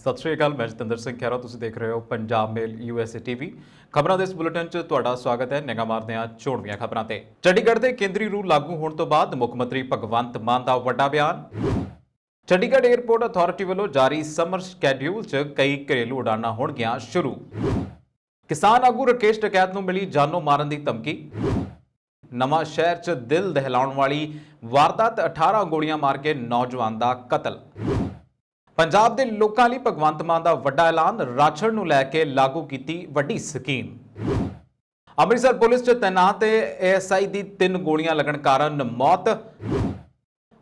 ਸਤਿ ਸ਼੍ਰੀ ਅਕਾਲ। ਮੈਂ ਜਤਿੰਦਰ ਸਿੰਘ ਖਹਿਰਾ, ਤੁਸੀਂ ਦੇਖ ਰਹੇ ਹੋ ਪੰਜਾਬ ਮੇਲ USA TV। ਖਬਰਾਂ ਦੇ ਇਸ ਬੁਲੇਟਿਨ 'ਚ ਤੁਹਾਡਾ ਸਵਾਗਤ ਹੈ। ਨਿਗਾਹ ਮਾਰਦੇ ਹਾਂ ਚੋਣਵੀਆਂ ਖਬਰਾਂ ਤੇ। ਚੰਡੀਗੜ੍ਹ ਦੇ ਕੇਂਦਰੀ ਰੂਲ ਲਾਗੂ ਹੋਣ ਤੋਂ ਬਾਅਦ ਮੁੱਖ ਮੰਤਰੀ ਭਗਵੰਤ ਮਾਨ ਦਾ ਵੱਡਾ ਬਿਆਨ। ਚੰਡੀਗੜ੍ਹ ਏਅਰਪੋਰਟ ਅਥਾਰਟੀ ਵੱਲੋਂ ਜਾਰੀ ਸਮਰ ਸਕੈਡਿਊਲ 'ਚ ਕਈ ਘਰੇਲੂ ਉਡਾਣਾਂ ਹੋਣਗੀਆਂ ਸ਼ੁਰੂ। ਕਿਸਾਨ ਆਗੂ ਰਾਕੇਸ਼ ਟਕੈਤ ਨੂੰ ਮਿਲੀ ਜਾਨੋਂ ਮਾਰਨ ਦੀ ਧਮਕੀ। ਨਵਾਂ ਸ਼ਹਿਰ 'ਚ ਦਿਲ ਦਹਿਲਾਉਣ ਵਾਲੀ ਵਾਰਦਾਤ, 18 ਗੋਲੀਆਂ ਮਾਰ ਕੇ ਨੌਜਵਾਨ ਦਾ ਕਤਲ। ਪੰਜਾਬ ਦੇ ਲੋਕਾਂ ਲਈ ਭਗਵੰਤ ਮਾਨ ਦਾ ਵੱਡਾ ਐਲਾਨ, ਰਾਸ਼ਨ ਨੂੰ ਲੈ ਕੇ ਲਾਗੂ ਕੀਤੀ ਵੱਡੀ ਸਕੀਮ। ਅੰਮ੍ਰਿਤਸਰ ਪੁਲਿਸ 'ਚ ਤੈਨਾਤ ASI ਦੀ 3 ਗੋਲੀਆਂ ਲੱਗਣ ਕਾਰਨ ਮੌਤ।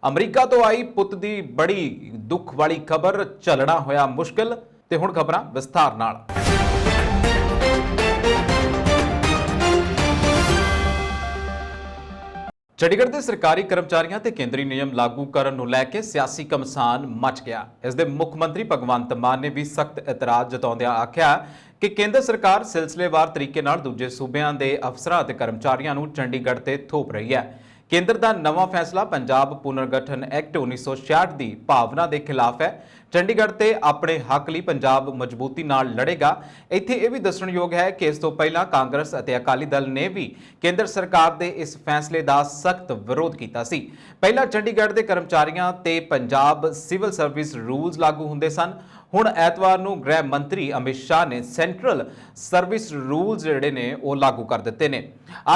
ਅਮਰੀਕਾ ਤੋਂ ਆਈ ਪੁੱਤ ਦੀ ਬੜੀ ਦੁੱਖ ਵਾਲੀ ਖਬਰ, ਝੱਲਣਾ ਹੋਇਆ ਮੁਸ਼ਕਿਲ। ਤੇ ਹੁਣ ਖਬਰਾਂ ਵਿਸਥਾਰ ਨਾਲ। ਚੰਡੀਗੜ੍ਹ ਦੇ ਸਰਕਾਰੀ ਕਰਮਚਾਰੀਆਂ ਤੇ ਕੇਂਦਰੀ ਨਿਯਮ ਲਾਗੂ ਕਰਨ ਨੂੰ ਲੈ ਕੇ ਸਿਆਸੀ ਘਮਸਾਨ ਮਚ ਗਿਆ। ਇਸ ਦੇ ਮੁੱਖ ਮੰਤਰੀ ਭਗਵੰਤ ਮਾਨ ਨੇ ਵੀ ਸਖਤ ਇਤਰਾਜ਼ ਜਤਾਉਂਦਿਆਂ ਆਖਿਆ ਕਿ ਕੇਂਦਰ ਸਰਕਾਰ ਸਿਲਸਿਲੇਵਾਰ ਤਰੀਕੇ ਨਾਲ ਦੂਜੇ ਸੂਬਿਆਂ ਦੇ ਅਫਸਰਾਂ ਅਤੇ ਕਰਮਚਾਰੀਆਂ ਨੂੰ ਚੰਡੀਗੜ੍ਹ ਤੇ ਥੋਪ ਰਹੀ ਹੈ। ਕੇਂਦਰ ਦਾ ਨਵਾਂ ਫੈਸਲਾ ਪੰਜਾਬ ਪੁਨਰਗਠਨ ਐਕਟ 1966 ਦੀ ਭਾਵਨਾ ਦੇ ਖਿਲਾਫ ਹੈ। ਚੰਡੀਗੜ੍ਹ ਤੇ ਆਪਣੇ ਹੱਕ ਲਈ ਪੰਜਾਬ ਮਜ਼ਬੂਤੀ ਨਾਲ ਲੜੇਗਾ। ਇੱਥੇ ਇਹ ਵੀ ਦੱਸਣਯੋਗ ਹੈ ਕਿ ਇਸ ਤੋਂ ਪਹਿਲਾਂ ਕਾਂਗਰਸ ਅਤੇ ਅਕਾਲੀ ਦਲ ਨੇ ਵੀ ਕੇਂਦਰ ਸਰਕਾਰ ਦੇ ਇਸ ਫੈਸਲੇ ਦਾ ਸਖਤ ਵਿਰੋਧ ਕੀਤਾ ਸੀ। ਪਹਿਲਾਂ ਚੰਡੀਗੜ੍ਹ ਦੇ ਕਰਮਚਾਰੀਆਂ ਤੇ ਪੰਜਾਬ ਸਿਵਲ ਸਰਵਿਸ ਰੂਲਸ ਲਾਗੂ ਹੁੰਦੇ ਸਨ। ਹੁਣ ਐਤਵਾਰ ਨੂੰ ਗ੍ਰਹਿ ਮੰਤਰੀ ਅਮਿਤ ਸ਼ਾਹ ਨੇ ਸੈਂਟਰਲ ਸਰਵਿਸ ਰੂਲਸ ਜਿਹੜੇ ਨੇ ਉਹ ਲਾਗੂ ਕਰ ਦਿੱਤੇ ਨੇ।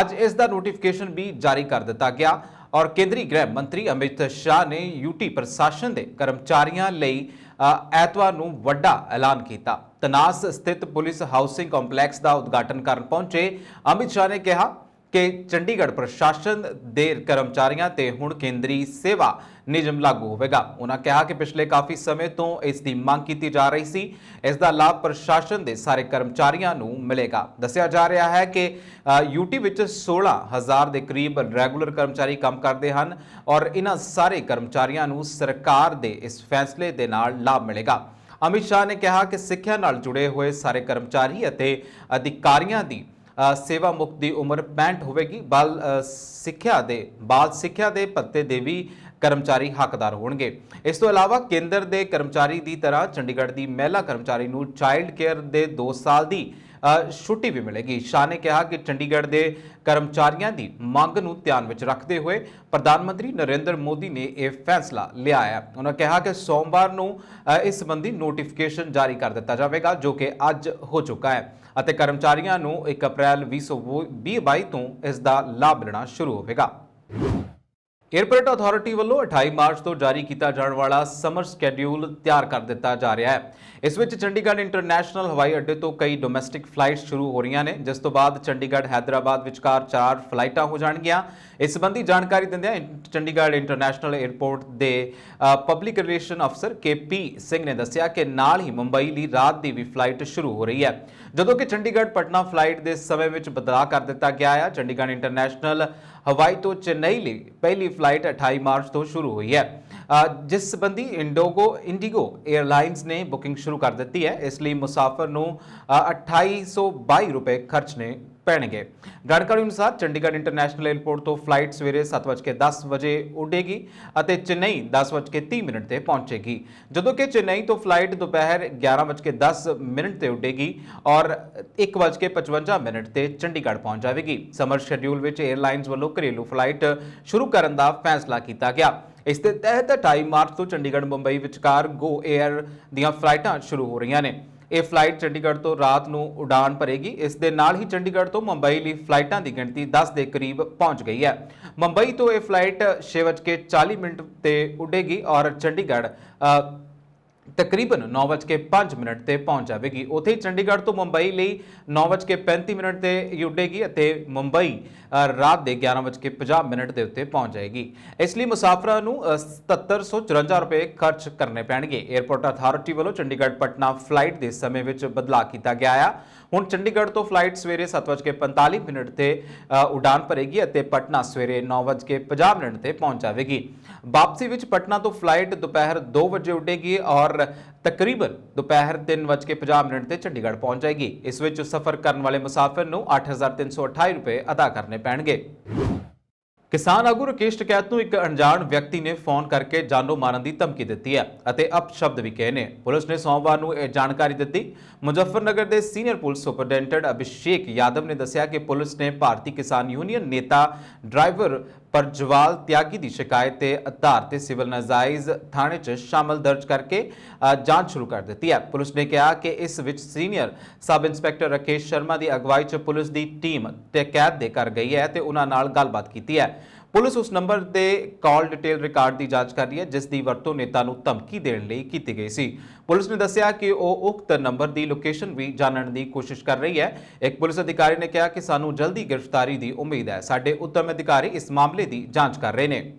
ਅੱਜ ਇਸ ਦਾ ਨੋਟੀਫਿਕੇਸ਼ਨ ਵੀ ਜਾਰੀ ਕਰ ਦਿੱਤਾ ਗਿਆ ਔਰ ਕੇਂਦਰੀ ਗ੍ਰਹਿ ਮੰਤਰੀ ਅਮਿਤ ਸ਼ਾਹ ਨੇ UT ਪ੍ਰਸ਼ਾਸਨ ਦੇ ਕਰਮਚਾਰੀਆਂ ਲਈ ਐਤਵਾਰ ਨੂੰ ਵੱਡਾ ਐਲਾਨ ਕੀਤਾ। ਤਨਾਸ ਸਥਿਤ ਪੁਲਿਸ ਹਾਊਸਿੰਗ ਕੰਪਲੈਕਸ ਦਾ ਉਦਘਾਟਨ ਕਰਨ ਪਹੁੰਚੇ ਅਮਿਤ ਸ਼ਾਹ ਨੇ ਕਿਹਾ ਕਿ ਚੰਡੀਗੜ੍ਹ ਪ੍ਰਸ਼ਾਸਨ ਦੇ ਕਰਮਚਾਰੀਆਂ ਤੇ ਹੁਣ ਕੇਂਦਰੀ ਸੇਵਾ ਨਿਯਮ ਲਾਗੂ ਹੋਵੇਗਾ। ਉਹਨਾਂ ਕਿਹਾ ਕਿ ਪਿਛਲੇ ਕਾਫੀ ਸਮੇਂ ਤੋਂ ਇਸ ਦੀ ਮੰਗ ਕੀਤੀ ਜਾ ਰਹੀ ਸੀ। ਇਸ ਦਾ ਲਾਭ ਪ੍ਰਸ਼ਾਸਨ ਦੇ ਸਾਰੇ ਕਰਮਚਾਰੀਆਂ ਨੂੰ ਮਿਲੇਗਾ। ਦੱਸਿਆ ਜਾ ਰਿਹਾ ਹੈ ਕਿ UT ਵਿੱਚ 16,000 ਦੇ ਕਰੀਬ ਰੈਗੂਲਰ ਕਰਮਚਾਰੀ ਕੰਮ ਕਰਦੇ ਹਨ ਔਰ ਇਹਨਾਂ ਸਾਰੇ ਕਰਮਚਾਰੀਆਂ ਨੂੰ ਸਰਕਾਰ ਦੇ ਇਸ ਫੈਸਲੇ ਦੇ ਨਾਲ ਲਾਭ ਮਿਲੇਗਾ। ਅਮਿਤ ਸ਼ਾਹ ਨੇ ਕਿਹਾ ਕਿ ਸਿੱਖਿਆ ਨਾਲ ਜੁੜੇ ਹੋਏ ਸਾਰੇ ਕਰਮਚਾਰੀ ਅਤੇ ਅਧਿਕਾਰੀਆਂ ਦੀ ਸੇਵਾ ਮੁਕਤ ਦੀ ਉਮਰ 65 ਹੋਵੇਗੀ। ਬਾਲ ਸਿੱਖਿਆ ਦੇ ਭੱਤੇ ਦੇ ਵੀ ਕਰਮਚਾਰੀ ਹੱਕਦਾਰ ਹੋਣਗੇ। ਇਸ ਤੋਂ ਇਲਾਵਾ ਕੇਂਦਰ ਦੇ ਕਰਮਚਾਰੀ ਦੀ ਤਰ੍ਹਾਂ ਚੰਡੀਗੜ੍ਹ ਦੀ ਮਹਿਲਾ ਕਰਮਚਾਰੀ ਨੂੰ ਚਾਈਲਡ ਕੇਅਰ ਦੇ 2 ਸਾਲ ਦੀ ਛੁੱਟੀ ਵੀ ਮਿਲੇਗੀ। ਸ਼ਾਹ ਨੇ ਕਿਹਾ ਕਿ ਚੰਡੀਗੜ੍ਹ ਦੇ ਕਰਮਚਾਰੀਆਂ ਦੀ ਮੰਗ ਨੂੰ ਧਿਆਨ ਵਿੱਚ ਰੱਖਦੇ ਹੋਏ ਪ੍ਰਧਾਨ ਮੰਤਰੀ ਨਰਿੰਦਰ ਮੋਦੀ ਨੇ ਇਹ ਫੈਸਲਾ ਲਿਆ ਹੈ। ਉਹਨਾਂ ਕਿਹਾ ਕਿ ਸੋਮਵਾਰ ਨੂੰ ਇਸ ਸੰਬੰਧੀ ਨੋਟੀਫਿਕੇਸ਼ਨ ਜਾਰੀ ਕਰ ਦਿੱਤਾ ਜਾਵੇਗਾ, ਜੋ ਕਿ ਅੱਜ ਹੋ ਚੁੱਕਾ ਹੈ ਅਤੇ ਕਰਮਚਾਰੀਆਂ ਨੂੰ 1 ਅਪ੍ਰੈਲ 2022 ਤੋਂ ਇਸ ਦਾ ਲਾਭ ਲੈਣਾ ਸ਼ੁਰੂ ਹੋਵੇਗਾ। ਏਅਰਪੋਰਟ ਅਥਾਰਟੀ ਵੱਲੋਂ 28 ਮਾਰਚ ਤੋਂ ਜਾਰੀ ਕੀਤਾ ਜਾਣ ਵਾਲਾ ਸਮਰ ਸਕੈਡਿਊਲ ਤਿਆਰ ਕਰ ਦਿੱਤਾ ਜਾ ਰਿਹਾ ਹੈ। ਇਸ ਵਿੱਚ ਚੰਡੀਗੜ੍ਹ ਇੰਟਰਨੈਸ਼ਨਲ ਹਵਾਈ ਅੱਡੇ ਤੋਂ ਕਈ ਡੋਮੈਸਟਿਕ ਫਲਾਈਟਸ ਸ਼ੁਰੂ ਹੋ ਰਹੀਆਂ ਨੇ, ਜਿਸ ਤੋਂ ਬਾਅਦ ਚੰਡੀਗੜ੍ਹ ਹੈਦਰਾਬਾਦ ਵਿਚਕਾਰ 4 ਫਲਾਈਟਾਂ ਹੋ ਜਾਣਗੀਆਂ। ਇਸ ਸੰਬੰਧੀ ਜਾਣਕਾਰੀ ਦਿੰਦਿਆਂ ਚੰਡੀਗੜ੍ਹ ਇੰਟਰਨੈਸ਼ਨਲ ਏਅਰਪੋਰਟ ਦੇ ਪਬਲਿਕ ਰਿਲੇਸ਼ਨ ਅਫਸਰ KP ਸਿੰਘ ਨੇ ਦੱਸਿਆ ਕਿ ਨਾਲ ਹੀ ਮੁੰਬਈ ਲਈ ਰਾਤ ਦੀ ਵੀ ਫਲਾਈਟ ਸ਼ੁਰੂ ਹੋ ਰਹੀ ਹੈ, ਜਦੋਂ ਕਿ ਚੰਡੀਗੜ੍ਹ ਪਟਨਾ ਫਲਾਈਟ ਦੇ ਸਮੇਂ ਵਿੱਚ ਬਦਲਾਅ ਕਰ ਦਿੱਤਾ ਗਿਆ ਹੈ। ਚੰਡੀਗੜ੍ਹ ਇੰਟਰਨੈਸ਼ਨਲ ਹਵਾਈ ਤੋਂ ਚੇਨਈ ਲਈ ਪਹਿਲੀ ਫਲਾਈਟ 28 ਮਾਰਚ ਤੋਂ ਸ਼ੁਰੂ ਹੋਈ ਹੈ, ਜਿਸ ਸੰਬੰਧੀ ਇੰਡੀਗੋ 에ਅਰਲਾਈਨਸ ਨੇ ਬੁਕਿੰਗ ਸ਼ੁਰੂ ਕਰ ਦਿੱਤੀ ਹੈ। ਇਸ ਲਈ ਮੁਸਾਫਰ ਨੂੰ 2822 ਰੁਪਏ ਖਰਚਣੇ ਪੈਣਗੇ। ਜਾਣਕਾਰੀ ਅਨੁਸਾਰ ਚੰਡੀਗੜ੍ਹ ਇੰਟਰਨੈਸ਼ਨਲ ਏਅਰਪੋਰਟ ਤੋਂ ਫਲਾਈਟ ਸਵੇਰੇ 7:10 ਵਜੇ ਉੱਡੇਗੀ ਅਤੇ ਚੇਨਈ 10:30 ਤੇ ਪਹੁੰਚੇਗੀ, ਜਦੋਂ ਕਿ ਚੇਨਈ ਤੋਂ ਫਲਾਈਟ ਦੁਪਹਿਰ 11:10 ਤੇ ਉੱਡੇਗੀ ਔਰ 1:55 ਤੇ ਚੰਡੀਗੜ੍ਹ ਪਹੁੰਚ ਜਾਵੇਗੀ। ਸਮਰ ਸ਼ੈਡਿਊਲ ਵਿੱਚ 에ਅਰਲਾਈਨਸ ਵੱਲੋਂ ਘਰੇਲੂ ਫਲਾਈਟ ਸ਼ੁਰੂ ਕਰਨ ਦਾ ਫੈਸਲਾ ਕੀਤਾ ਗਿਆ। ਇਸ ਦੇ ਤਹਿਤ 28 ਮਾਰਚ ਤੋਂ ਚੰਡੀਗੜ੍ਹ ਮੁੰਬਈ ਵਿਚਕਾਰ ਗੋ ਏਅਰ ਦੀਆਂ ਫਲਾਈਟਾਂ ਸ਼ੁਰੂ ਹੋ ਰਹੀਆਂ ਨੇ। ਇਹ ਫਲਾਈਟ ਚੰਡੀਗੜ੍ਹ ਤੋਂ ਰਾਤ ਨੂੰ ਉਡਾਨ ਭਰੇਗੀ। ਇਸ ਦੇ ਨਾਲ ਹੀ ਚੰਡੀਗੜ੍ਹ ਤੋਂ ਮੁੰਬਈ ਲਈ ਫਲਾਈਟਾਂ ਦੀ ਗਿਣਤੀ 10 ਦੇ ਕਰੀਬ ਪਹੁੰਚ ਗਈ ਹੈ। ਮੁੰਬਈ ਤੋਂ ਇਹ ਫਲਾਈਟ 6:40 ਤੇ ਉੱਡੇਗੀ ਔਰ ਚੰਡੀਗੜ੍ਹ ਤਕਰੀਬਨ 9:05 ਤੇ ਪਹੁੰਚ ਜਾਵੇਗੀ। ਉੱਥੇ ਚੰਡੀਗੜ੍ਹ ਤੋਂ ਮੁੰਬਈ ਲਈ 9:35 ਤੇ ਉੱਡੇਗੀ ਅਤੇ ਮੁੰਬਈ ਰਾਤ ਦੇ 11:50 ਦੇ ਉੱਤੇ ਪਹੁੰਚ ਜਾਏਗੀ। ਇਸ ਲਈ ਮੁਸਾਫਰਾਂ ਨੂੰ 7754 ਰੁਪਏ ਖਰਚ ਕਰਨੇ ਪੈਣਗੇ। ਏਅਰਪੋਰਟ ਅਥਾਰਟੀ ਵੱਲੋਂ ਚੰਡੀਗੜ੍ਹ ਪਟਨਾ ਫਲਾਈਟ ਦੇ ਸਮੇਂ ਵਿੱਚ ਬਦਲਾਅ ਕੀਤਾ ਗਿਆ ਹੈ। ਹੁਣ ਚੰਡੀਗੜ੍ਹ ਤੋਂ ਫਲਾਈਟ ਸਵੇਰੇ 7:45 ਤੇ ਉਡਾਨ ਭਰੇਗੀ ਅਤੇ ਪਟਨਾ ਸਵੇਰੇ 9:50 ਤੇ ਪਹੁੰਚ ਜਾਵੇਗੀ। ਵਾਪਸੀ ਵਿੱਚ ਪਟਨਾ ਤੋਂ ਫਲਾਈਟ ਦੁਪਹਿਰ 2 ਵਜੇ ਉੱਡੇਗੀ ਔਰ ਤਕਰੀਬਨ ਦੁਪਹਿਰ 3:50 ਤੇ ਚੰਡੀਗੜ੍ਹ ਪਹੁੰਚ ਜਾਏਗੀ। ਇਸ ਵਿੱਚ ਸਫ਼ਰ ਕਰਨ ਵਾਲੇ ਮੁਸਾਫਿਰ ਨੂੰ 8,328 ਰੁਪਏ ਅਦਾ ਕਰਨੇ ਪੈਣਗੇ। ਕਿਸਾਨ ਆਗੂ ਰਾਕੇਸ਼ ਟਕੈਤ ਨੂੰ ਇੱਕ ਅਣਜਾਣ ਵਿਅਕਤੀ ਨੇ ਫੋਨ ਕਰਕੇ ਜਾਨੋਂ ਮਾਰਨ ਦੀ ਧਮਕੀ ਦਿੱਤੀ ਹੈ ਅਤੇ ਅਪਸ਼ਬਦ ਵੀ ਕਹੇ ਨੇ। ਪੁਲਿਸ ਨੇ ਸੋਮਵਾਰ ਨੂੰ ਇਹ ਜਾਣਕਾਰੀ ਦਿੱਤੀ। ਮੁਜ਼ੱਫਰਨਗਰ ਦੇ ਸੀਨੀਅਰ ਪੁਲਿਸ ਸੁਪਰਡੈਂਟੈਂਟ ਅਭਿਸ਼ੇਕ ਯਾਦਵ ਨੇ ਦੱਸਿਆ ਕਿ ਪੁਲਿਸ ਨੇ ਭਾਰਤੀ ਕਿਸਾਨ ਯੂਨੀਅਨ ਨੇਤਾ ਡਰਾਈਵਰ ਪਰਜਵਾਲ ਤਿਆਗੀ ਦੀ ਸ਼ਿਕਾਇਤ ਦੇ ਆਧਾਰ ਤੇ ਸਿਵਲ ਨਾਜਾਇਜ਼ ਥਾਣੇ 'ਚ ਸ਼ਾਮਲ ਦਰਜ ਕਰਕੇ ਜਾਂਚ ਸ਼ੁਰੂ ਕਰ ਦਿੱਤੀ ਹੈ। ਪੁਲਿਸ ਨੇ ਕਿਹਾ ਕਿ ਇਸ ਵਿੱਚ senior sub inspector Rakesh Sharma ਦੀ ਅਗਵਾਈ 'ਚ ਪੁਲਿਸ ਦੀ ਟੀਮ ਟਕੈਤ ਦੇ ਘਰ ਗਈ ਹੈ ਤੇ ਉਹਨਾਂ ਨਾਲ ਗੱਲਬਾਤ ਕੀਤੀ ਹੈ। ਪੁਲਿਸ ਉਸ ਨੰਬਰ ਦੇ ਕਾਲ ਡਿਟੇਲ ਰਿਕਾਰਡ ਦੀ ਜਾਂਚ ਕਰ ਰਹੀ ਹੈ ਜਿਸ ਦੀ ਵਰਤੋਂ ਨੇਤਾ ਨੂੰ ਧਮਕੀ ਦੇਣ ਲਈ ਕੀਤੀ ਗਈ ਸੀ। ਪੁਲਿਸ ਨੇ ਦੱਸਿਆ ਕਿ ਉਹ ਉਕਤ ਨੰਬਰ ਦੀ ਲੋਕੇਸ਼ਨ ਵੀ ਜਾਣਨ ਦੀ ਕੋਸ਼ਿਸ਼ ਕਰ ਰਹੀ ਹੈ। ਇੱਕ ਪੁਲਿਸ ਅਧਿਕਾਰੀ ਨੇ ਕਿਹਾ ਕਿ ਸਾਨੂੰ ਜਲਦੀ ਗ੍ਰਿਫਤਾਰੀ ਦੀ ਉਮੀਦ ਹੈ। ਸਾਡੇ ਉੱਤਮ ਅਧਿਕਾਰੀ ਇਸ ਮਾਮਲੇ ਦੀ ਜਾਂਚ ਕਰ ਰਹੇ ਨੇ।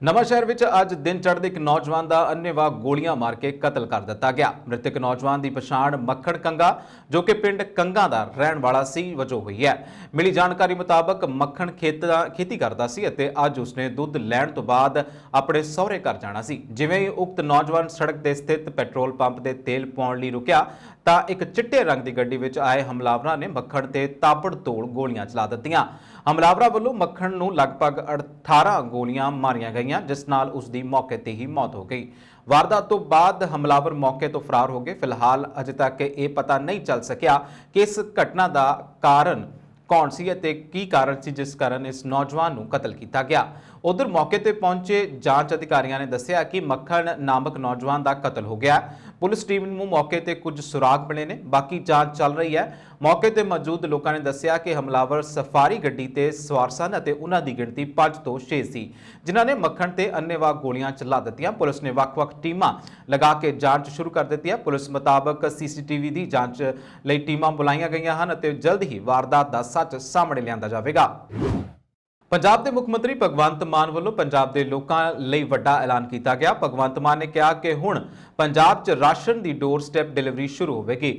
ਨਵਾਂ ਸ਼ਹਿਰ ਵਿੱਚ ਅੱਜ ਦਿਨ ਚੜ੍ਹਦੇ ਇੱਕ ਨੌਜਵਾਨ ਦਾ ਅੰਨ੍ਹੇਵਾਹ ਗੋਲੀਆਂ ਮਾਰ ਕੇ ਕਤਲ ਕਰ ਦਿੱਤਾ ਗਿਆ। ਮ੍ਰਿਤਕ ਨੌਜਵਾਨ ਦੀ ਪਛਾਣ ਮੱਖਣ ਕੰਗਾ ਜੋ ਕਿ ਪਿੰਡ ਕੰਗਾ ਦਾ ਰਹਿਣ ਵਾਲਾ ਸੀ ਵਜੋਂ ਹੋਈ ਹੈ। ਮਿਲੀ ਜਾਣਕਾਰੀ ਮੁਤਾਬਕ ਮੱਖਣ ਖੇਤੀ ਕਰਦਾ ਸੀ ਅਤੇ ਅੱਜ ਉਸਨੇ ਦੁੱਧ ਲੈਣ ਤੋਂ ਬਾਅਦ ਆਪਣੇ ਸਹੁਰੇ ਘਰ ਜਾਣਾ ਸੀ। ਜਿਵੇਂ ਹੀ ਉਕਤ ਨੌਜਵਾਨ ਸੜਕ ਤੇ ਸਥਿਤ ਪੈਟਰੋਲ ਪੰਪ ਦੇ ਤੇਲ ਪਾਉਣ ਲਈ ਰੁਕਿਆ ਤਾਂ ਇੱਕ ਚਿੱਟੇ ਰੰਗ ਦੀ ਗੱਡੀ ਵਿੱਚ ਆਏ ਹਮਲਾਵਰਾਂ ਨੇ ਮੱਖਣ ਤੇ ਤਾਬੜਤੋੜ ਗੋਲੀਆਂ ਚਲਾ ਦਿੱਤੀਆਂ। ਹਮਲਾਵਰਾਂ ਵੱਲੋਂ ਮੱਖਣ ਨੂੰ ਲਗਭਗ 18 ਗੋਲੀਆਂ ਮਾਰੀਆਂ ਗਈਆਂ ਜਿਸ ਨਾਲ ਉਸ ਦੀ ਮੌਕੇ ਤੇ ਹੀ ਮੌਤ ਹੋ ਗਈ। ਵਾਰਦਾਤ ਤੋਂ ਬਾਅਦ ਹਮਲਾਵਰ ਮੌਕੇ ਤੋਂ ਫਰਾਰ ਹੋ ਗਏ। ਫਿਲਹਾਲ ਅਜੇ ਤੱਕ ਇਹ ਪਤਾ ਨਹੀਂ ਚੱਲ ਸਕਿਆ ਕਿ ਇਸ ਘਟਨਾ ਦਾ ਕਾਰਨ ਕੌਣ ਸੀ ਅਤੇ ਕੀ ਕਾਰਨ ਸੀ ਜਿਸ ਕਾਰਨ ਇਸ ਨੌਜਵਾਨ ਨੂੰ ਕਤਲ ਕੀਤਾ ਗਿਆ। ਉਧਰ ਮੌਕੇ ਤੇ ਪਹੁੰਚੇ ਜਾਂਚ ਅਧਿਕਾਰੀਆਂ ਨੇ ਦੱਸਿਆ ਕਿ ਮੱਖਣ ਨਾਮਕ ਨੌਜਵਾਨ ਦਾ ਕਤਲ ਹੋ ਗਿਆ। ਪੁਲਿਸ ਟੀਮ ਨੂੰ ਮੌਕੇ ਤੇ ਕੁਝ ਸੁਰਾਗ ਮਿਲੇ ਨੇ, ਬਾਕੀ ਜਾਂਚ ਚੱਲ ਰਹੀ ਹੈ। ਮੌਕੇ ਤੇ ਮੌਜੂਦ ਲੋਕਾਂ ਨੇ ਦੱਸਿਆ ਕਿ ਹਮਲਾਵਰ ਸਫਾਰੀ ਗੱਡੀ ਤੇ ਸਵਾਰ ਸਨ ਅਤੇ ਉਹਨਾਂ ਦੀ ਗਿਣਤੀ 5 ਤੋਂ 6 ਸੀ ਜਿਨ੍ਹਾਂ ਨੇ ਮੱਖਣ ਤੇ ਅੰਨ੍ਹੇਵਾਹ ਗੋਲੀਆਂ ਚਲਾ ਦਿੱਤੀਆਂ। ਪੁਲਿਸ ਨੇ ਵੱਖ-ਵੱਖ ਟੀਮਾਂ ਲਗਾ ਕੇ ਜਾਂਚ ਸ਼ੁਰੂ ਕਰ ਦਿੱਤੀ ਹੈ। ਪੁਲਿਸ ਮੁਤਾਬਕ ਸੀਸੀਟੀਵੀ ਦੀ ਜਾਂਚ ਲਈ ਟੀਮਾਂ ਬੁਲਾਈਆਂ ਗਈਆਂ ਹਨ ਅਤੇ ਜਲਦ ਹੀ ਵਾਰਦਾਤ ਦਾ ਸੱਚ ਸਾਹਮਣੇ ਲਿਆਂਦਾ ਜਾਵੇਗਾ। ਪੰਜਾਬ ਦੇ ਮੁੱਖ ਮੰਤਰੀ ਭਗਵੰਤ ਮਾਨ ਵੱਲੋਂ ਪੰਜਾਬ ਦੇ ਲੋਕਾਂ ਲਈ ਵੱਡਾ ਐਲਾਨ ਕੀਤਾ ਗਿਆ। ਭਗਵੰਤ ਮਾਨ ਨੇ ਕਿਹਾ ਕਿ ਹੁਣ ਪੰਜਾਬ 'ਚ ਰਾਸ਼ਨ ਦੀ ਡੋਰ ਸਟੈਪ ਡਿਲੀਵਰੀ ਸ਼ੁਰੂ ਹੋਵੇਗੀ।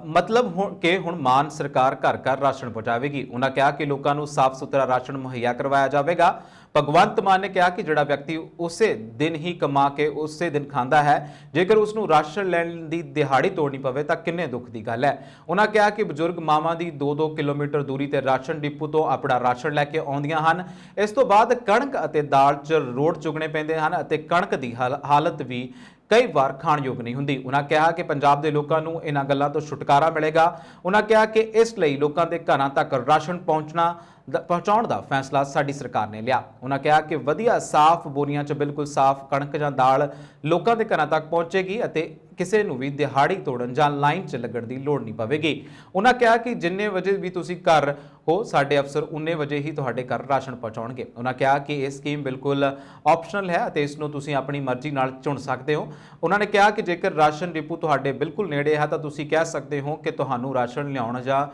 ਮਤਲਬ ਕਿ ਹੁਣ ਮਾਨ ਸਰਕਾਰ ਘਰ-ਘਰ ਰਾਸ਼ਨ ਪਹੁੰਚਾਵੇਗੀ। ਉਹਨਾਂ ਕਿਹਾ ਕਿ ਲੋਕਾਂ ਨੂੰ ਸਾਫ਼ ਸੁਥਰਾ ਰਾਸ਼ਨ ਮੁਹੱਈਆ ਕਰਵਾਇਆ ਜਾਵੇਗਾ। ਭਗਵੰਤ ਮਾਨ ਨੇ ਕਿਹਾ ਕਿ ਜਿਹੜਾ ਵਿਅਕਤੀ ਉਸੇ ਦਿਨ ਹੀ ਕਮਾ ਕੇ ਉਸੇ ਦਿਨ ਖਾਂਦਾ ਹੈ, ਜੇਕਰ ਉਸ ਨੂੰ ਰਾਸ਼ਨ ਲੈਣ ਦੀ ਦਿਹਾੜੀ ਤੋੜਨੀ ਪਵੇ ਤਾਂ ਕਿੰਨੇ ਦੁੱਖ ਦੀ ਗੱਲ ਹੈ। ਉਹਨਾਂ ਕਿਹਾ ਕਿ ਬਜ਼ੁਰਗ ਮਾਵਾਂ ਦੀ 2-2 ਕਿਲੋਮੀਟਰ ਦੂਰੀ ਤੇ ਰਾਸ਼ਨ ਡਿਪੂ ਤੋਂ ਆਪਣਾ ਰਾਸ਼ਨ ਲੈ ਕੇ ਆਉਂਦੀਆਂ ਹਨ। ਇਸ ਤੋਂ ਬਾਅਦ ਕਣਕ ਅਤੇ ਦਾਲ 'ਚ ਰੋਡ ਚੁਗਣੇ ਪੈਂਦੇ ਹਨ ਅਤੇ ਕਣਕ ਦੀ ਹਾਲਤ ਵੀ ਕਈ ਵਾਰ ਖਾਣਯੋਗ ਨਹੀਂ ਹੁੰਦੀ। ਉਹਨਾਂ ਕਿਹਾ ਕਿ ਪੰਜਾਬ ਦੇ ਲੋਕਾਂ ਨੂੰ ਇਹਨਾਂ ਗੱਲਾਂ ਤੋਂ ਛੁਟਕਾਰਾ ਮਿਲੇਗਾ। ਉਹਨਾਂ ਕਿਹਾ ਕਿ ਇਸ ਲਈ ਲੋਕਾਂ ਦੇ ਘਰਾਂ ਤੱਕ ਰਾਸ਼ਨ ਪਹੁੰਚਾਉਣ ਦਾ ਫੈਸਲਾ ਸਾਡੀ ਸਰਕਾਰ ਨੇ ਲਿਆ। ਉਹਨਾਂ ਕਿਹਾ ਕਿ ਵਧੀਆ ਸਾਫ਼ ਬੋਰੀਆਂ 'ਚ ਬਿਲਕੁਲ ਸਾਫ਼ ਕਣਕ ਜਾਂ ਦਾਲ ਲੋਕਾਂ ਦੇ ਘਰਾਂ ਤੱਕ ਪਹੁੰਚੇਗੀ ਅਤੇ ਕਿਸੇ ਨੂੰ ਵੀ ਦਿਹਾੜੀ ਤੋੜਨ ਜਾਂ ਲਾਈਨ 'ਚ ਲੱਗਣ ਦੀ ਲੋੜ ਨਹੀਂ ਪਵੇਗੀ। ਉਹਨਾਂ ਕਿਹਾ ਕਿ ਜਿੰਨੇ ਵਜੇ ਵੀ ਤੁਸੀਂ ਘਰ ਹੋ ਸਾਡੇ ਅਫਸਰ ਉਨੇ ਵਜੇ ਹੀ ਤੁਹਾਡੇ ਘਰ ਰਾਸ਼ਨ ਪਹੁੰਚਾਉਣਗੇ। ਉਹਨਾਂ ਕਿਹਾ ਕਿ ਇਹ ਸਕੀਮ ਬਿਲਕੁਲ ਆਪਸ਼ਨਲ ਹੈ ਅਤੇ ਇਸ ਨੂੰ ਤੁਸੀਂ ਆਪਣੀ ਮਰਜ਼ੀ ਨਾਲ ਚੁਣ ਸਕਦੇ ਹੋ। ਉਹਨਾਂ ਨੇ ਕਿਹਾ ਕਿ ਜੇਕਰ ਰਾਸ਼ਨ ਡਿਪੂ ਤੁਹਾਡੇ ਬਿਲਕੁਲ ਨੇੜੇ ਹੈ ਤਾਂ ਤੁਸੀਂ ਕਹਿ ਸਕਦੇ ਹੋ ਕਿ ਤੁਹਾਨੂੰ ਰਾਸ਼ਨ ਲਿਆਉਣ ਜਾਂ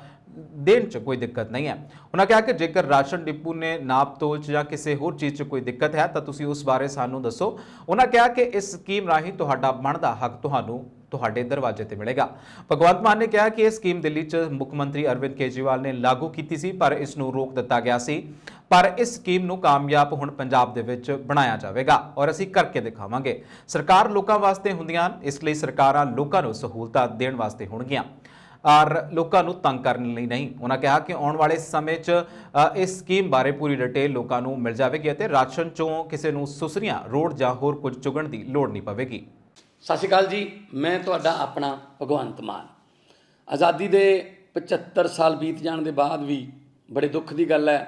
ਦੇਣ 'ਚ ਕੋਈ ਦਿੱਕਤ ਨਹੀਂ ਹੈ। ਉਹਨਾਂ ਕਿਹਾ ਕਿ ਜੇਕਰ ਰਾਸ਼ਨ ਡਿਪੂ ਨੇ ਨਾਪ ਤੋਲ 'ਚ ਜਾਂ ਕਿਸੇ ਹੋਰ ਚੀਜ਼ 'ਚ ਕੋਈ ਦਿੱਕਤ ਹੈ ਤਾਂ ਤੁਸੀਂ ਉਸ ਬਾਰੇ ਸਾਨੂੰ ਦੱਸੋ। ਉਹਨਾਂ ਕਿਹਾ ਕਿ ਇਸ ਸਕੀਮ ਰਾਹੀਂ ਤੁਹਾਡਾ ਬਣਦਾ ਹੱਕ ਤੁਹਾਨੂੰ ਤੁਹਾਡੇ ਦਰਵਾਜ਼ੇ ਤੇ ਮਿਲੇਗਾ। ਭਗਵੰਤ ਮਾਨ ਨੇ ਕਿਹਾ ਕਿ ਇਹ ਸਕੀਮ ਦਿੱਲੀ 'ਚ ਮੁੱਖ ਮੰਤਰੀ ਅਰਵਿੰਦ ਕੇਜਰੀਵਾਲ ਨੇ ਲਾਗੂ ਕੀਤੀ ਸੀ ਪਰ ਇਸ ਨੂੰ ਰੋਕ ਦਿੱਤਾ ਗਿਆ ਸੀ। ਪਰ ਇਸ ਸਕੀਮ ਨੂੰ ਕਾਮਯਾਬ ਹੁਣ ਪੰਜਾਬ ਦੇ ਵਿੱਚ ਬਣਾਇਆ ਜਾਵੇਗਾ ਔਰ ਅਸੀਂ ਕਰਕੇ ਦਿਖਾਵਾਂਗੇ। ਸਰਕਾਰ ਲੋਕਾਂ ਵਾਸਤੇ ਹੁੰਦੀਆਂ ਹਨ, ਇਸ ਲਈ ਸਰਕਾਰਾਂ ਲੋਕਾਂ ਨੂੰ ਸਹੂਲਤਾਂ ਦੇਣ ਵਾਸਤੇ ਹੋਣਗੀਆਂ ਔਰ ਲੋਕਾਂ ਨੂੰ ਤੰਗ ਕਰਨ ਲਈ ਨਹੀਂ। ਉਹਨਾਂ ਕਿਹਾ ਕਿ ਆਉਣ ਵਾਲੇ ਸਮੇਂ 'ਚ ਇਸ ਸਕੀਮ ਬਾਰੇ ਪੂਰੀ ਡਿਟੇਲ ਲੋਕਾਂ ਨੂੰ ਮਿਲ ਜਾਵੇਗੀ ਅਤੇ ਰਾਸ਼ਨ 'ਚੋਂ ਕਿਸੇ ਨੂੰ ਸੁਸਰੀਆਂ ਰੋਡ ਜਾਂ ਹੋਰ ਕੁਝ ਚੁਗਣ ਦੀ ਲੋੜ ਨਹੀਂ ਪਵੇਗੀ। ਸਤਿ ਸ਼੍ਰੀ ਅਕਾਲ ਜੀ, ਮੈਂ ਤੁਹਾਡਾ ਆਪਣਾ ਭਗਵੰਤ ਮਾਨ। ਆਜ਼ਾਦੀ ਦੇ 75 ਸਾਲ ਬੀਤ ਜਾਣ ਦੇ ਬਾਅਦ ਵੀ ਬੜੇ ਦੁੱਖ ਦੀ ਗੱਲ ਹੈ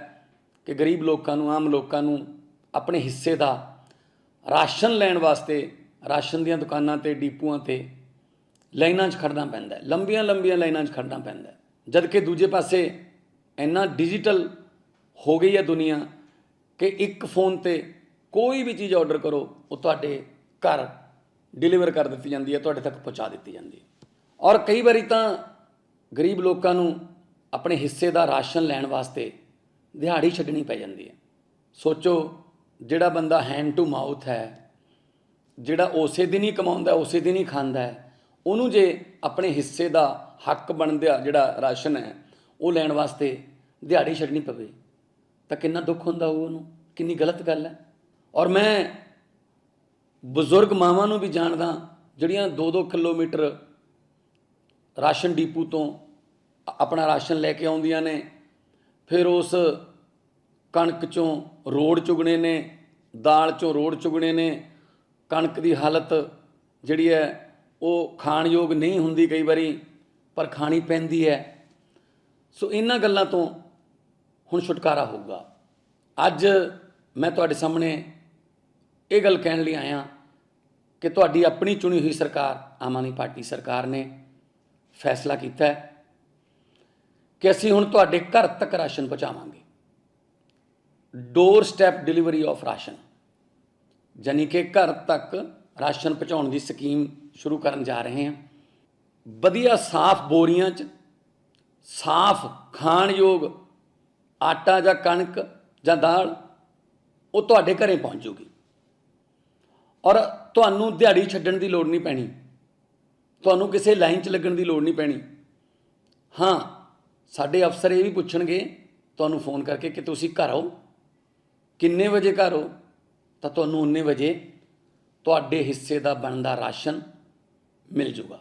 ਕਿ ਗਰੀਬ ਲੋਕਾਂ ਨੂੰ, ਆਮ ਲੋਕਾਂ ਨੂੰ ਆਪਣੇ ਹਿੱਸੇ ਦਾ ਰਾਸ਼ਨ ਲੈਣ ਵਾਸਤੇ ਰਾਸ਼ਨ ਦੀਆਂ ਦੁਕਾਨਾਂ ਤੇ, ਡੀਪੂਆਂ ਤੇ ਲਾਈਨਾਂ 'ਚ ਖੜ੍ਹਨਾ ਪੈਂਦਾ ਹੈ। ਲੰਬੀਆਂ ਲਾਈਨਾਂ 'ਚ ਖੜ੍ਹਨਾ ਪੈਂਦਾ ਹੈ। ਜਦ ਕਿ ਦੂਜੇ ਪਾਸੇ ਇੰਨਾ ਡਿਜੀਟਲ ਹੋ ਗਈ ਹੈ ਦੁਨੀਆ ਕਿ ਇੱਕ ਫੋਨ 'ਤੇ ਕੋਈ ਵੀ ਚੀਜ਼ ਆਰਡਰ ਕਰੋ ਉਹ ਤੁਹਾਡੇ ਘਰ ਡਿਲੀਵਰ ਕਰ ਦਿੱਤੀ ਜਾਂਦੀ ਹੈ, ਤੁਹਾਡੇ ਤੱਕ ਪਹੁੰਚਾ ਦਿੱਤੀ ਜਾਂਦੀ ਹੈ। ਔਰ ਕਈ ਵਾਰੀ ਤਾਂ ਗਰੀਬ ਲੋਕਾਂ ਨੂੰ ਆਪਣੇ ਹਿੱਸੇ ਦਾ ਰਾਸ਼ਨ ਲੈਣ ਵਾਸਤੇ ਦਿਹਾੜੀ ਛੱਡਣੀ ਪੈ ਜਾਂਦੀ ਹੈ। ਸੋਚੋ, ਜਿਹੜਾ ਬੰਦਾ ਹੈਂਡ ਟੂ ਮਾਊਥ ਹੈ, ਜਿਹੜਾ ਉਸੇ ਦਿਨ ਹੀ ਕਮਾਉਂਦਾ, ਉਸੇ ਦਿਨ ਹੀ ਖਾਂਦਾ ਹੈ, ਉਹਨੂੰ ਜੇ ਆਪਣੇ ਹਿੱਸੇ ਦਾ ਹੱਕ ਬਣਦਾ ਜਿਹੜਾ ਰਾਸ਼ਨ ਹੈ ਉਹ ਲੈਣ ਵਾਸਤੇ ਦਿਹਾੜੀ ਛੱਡਣੀ ਪਵੇ ਤਾਂ ਕਿੰਨਾ ਦੁੱਖ ਹੁੰਦਾ ਉਹਨੂੰ, ਕਿੰਨੀ ਗਲਤ ਗੱਲ ਹੈ। ਔਰ ਮੈਂ ਬਜ਼ੁਰਗ ਮਾਵਾਂ ਨੂੰ ਵੀ ਜਾਣਦਾ ਜਿਹੜੀਆਂ 2-2 ਕਿਲੋਮੀਟਰ ਰਾਸ਼ਨ ਡਿਪੂ ਤੋਂ ਆਪਣਾ ਰਾਸ਼ਨ ਲੈ ਕੇ ਆਉਂਦੀਆਂ ਨੇ, ਫਿਰ ਉਸ ਕਣਕ ਚੋਂ ਰੋੜ ਚੁਗਣੇ ਨੇ, ਦਾਲ ਚੋਂ ਰੋੜ ਚੁਗਣੇ ਨੇ। ਕਣਕ ਦੀ ਹਾਲਤ ਜਿਹੜੀ ਹੈ ਉਹ ਖਾਣਯੋਗ ਨਹੀਂ ਹੁੰਦੀ ਕਈ ਵਾਰੀ, ਪਰ ਖਾਣੀ ਪੈਂਦੀ ਹੈ। ਸੋ ਇਹਨਾਂ ਗੱਲਾਂ ਤੋਂ ਹੁਣ ਛੁਟਕਾਰਾ ਹੋਊਗਾ। ਅੱਜ ਮੈਂ ਤੁਹਾਡੇ ਸਾਹਮਣੇ ਇਹ ਗੱਲ ਕਹਿਣ ਲਈ ਆਇਆ ਕਿ ਤੁਹਾਡੀ ਆਪਣੀ ਚੁਣੀ ਹੋਈ ਸਰਕਾਰ, ਆਮ ਆਦਮੀ ਪਾਰਟੀ ਸਰਕਾਰ ਨੇ ਫੈਸਲਾ ਕੀਤਾ ਹੈ ਕਿ ਅਸੀਂ ਹੁਣ ਤੁਹਾਡੇ ਘਰ ਤੱਕ ਰਾਸ਼ਨ ਪਹੁੰਚਾਵਾਂਗੇ। Doorstep delivery of ration, ਯਾਨੀ ਕਿ ਘਰ ਤੱਕ ਰਾਸ਼ਨ ਪਹੁੰਚਾਉਣ ਦੀ ਸਕੀਮ ਸ਼ੁਰੂ ਕਰਨ ਜਾ ਰਹੇ ਹਾਂ। ਵਧੀਆ ਸਾਫ਼ ਬੋਰੀਆਂ 'ਚ ਸਾਫ਼ ਖਾਣਯੋਗ ਆਟਾ ਜਾਂ ਕਣਕ ਜਾਂ ਦਾਲ ਉਹ ਤੁਹਾਡੇ ਘਰੇ ਪਹੁੰਚ ਜੂਗੀ ਔਰ ਤੁਹਾਨੂੰ ਦਿਹਾੜੀ ਛੱਡਣ ਦੀ ਲੋੜ ਨਹੀਂ ਪੈਣੀ, ਤੁਹਾਨੂੰ ਕਿਸੇ ਲਾਈਨ 'ਚ ਲੱਗਣ ਦੀ ਲੋੜ ਨਹੀਂ ਪੈਣੀ। ਹਾਂ, ਸਾਡੇ ਅਫਸਰ ਇਹ ਵੀ ਪੁੱਛਣਗੇ ਤੁਹਾਨੂੰ ਫੋਨ ਕਰਕੇ ਕਿ ਤੁਸੀਂ ਘਰ ਆਓ, ਕਿੰਨੇ ਵਜੇ ਘਰ ਹੋ, ਤਾਂ ਤੁਹਾਨੂੰ ਉਨੇ ਵਜੇ ਤੁਹਾਡੇ ਹਿੱਸੇ ਦਾ ਬਣਦਾ ਰਾਸ਼ਨ ਮਿਲ ਜੂਗਾ।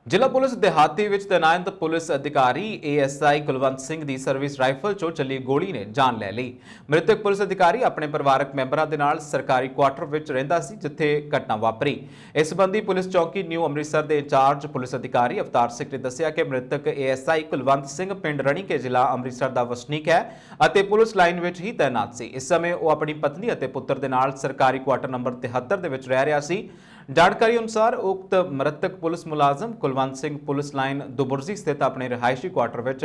ਜ਼ਿਲ੍ਹਾ ਪੁਲਿਸ ਦਿਹਾਤੀ ਵਿੱਚ ਤੈਨਾਤ ਪੁਲਿਸ ਅਧਿਕਾਰੀ ASI ਕੁਲਵੰਤ ਸਿੰਘ ਦੀ ਸਰਵਿਸ ਰਾਈਫਲ ਚੋਂ ਚੱਲੀ ਗੋਲੀ ਨੇ ਜਾਨ ਲੈ ਲਈ। ਮ੍ਰਿਤਕ ਪੁਲਿਸ ਅਧਿਕਾਰੀ ਆਪਣੇ ਪਰਿਵਾਰਕ ਮੈਂਬਰਾਂ ਦੇ ਨਾਲ ਸਰਕਾਰੀ ਕੁਆਟਰ ਵਿੱਚ ਰਹਿੰਦਾ ਸੀ, ਜਿੱਥੇ ਘਟਨਾ ਵਾਪਰੀ। ਇਸ ਸੰਬੰਧੀ ਪੁਲਿਸ ਚੌਕੀ ਨਿਊ ਅੰਮ੍ਰਿਤਸਰ ਦੇ ਇੰਚਾਰਜ ਪੁਲਿਸ ਅਧਿਕਾਰੀ ਅਵਤਾਰ ਸਿੰਘ ਨੇ ਦੱਸਿਆ ਕਿ ਮ੍ਰਿਤਕ ASI ਕੁਲਵੰਤ ਸਿੰਘ ਪਿੰਡ ਰਣੀਕੇ ਜ਼ਿਲ੍ਹਾ ਅੰਮ੍ਰਿਤਸਰ ਦਾ ਵਸਨੀਕ ਹੈ ਅਤੇ ਪੁਲਿਸ ਲਾਈਨ ਵਿੱਚ ਹੀ ਤੈਨਾਤ ਸੀ। ਇਸ ਸਮੇਂ ਉਹ ਆਪਣੀ ਪਤਨੀ ਅਤੇ ਪੁੱਤਰ ਦੇ ਨਾਲ ਸਰਕਾਰੀ ਕੁਆਟਰ ਨੰਬਰ 73 ਦੇ ਵਿੱਚ ਰਹਿ ਰਿਹਾ ਸੀ। ਜਾਣਕਾਰੀ ਅਨੁਸਾਰ ਉਕਤ ਮ੍ਰਿਤਕ ਪੁਲਿਸ ਮੁਲਾਜ਼ਮ ਕੁਲਵੰਤ ਸਿੰਘ ਪੁਲਿਸ ਲਾਈਨ ਦੁਬੁਰਜੀ ਸਥਿਤ ਆਪਣੇ ਰਿਹਾਇਸ਼ੀ ਕੁਆਟਰ ਵਿੱਚ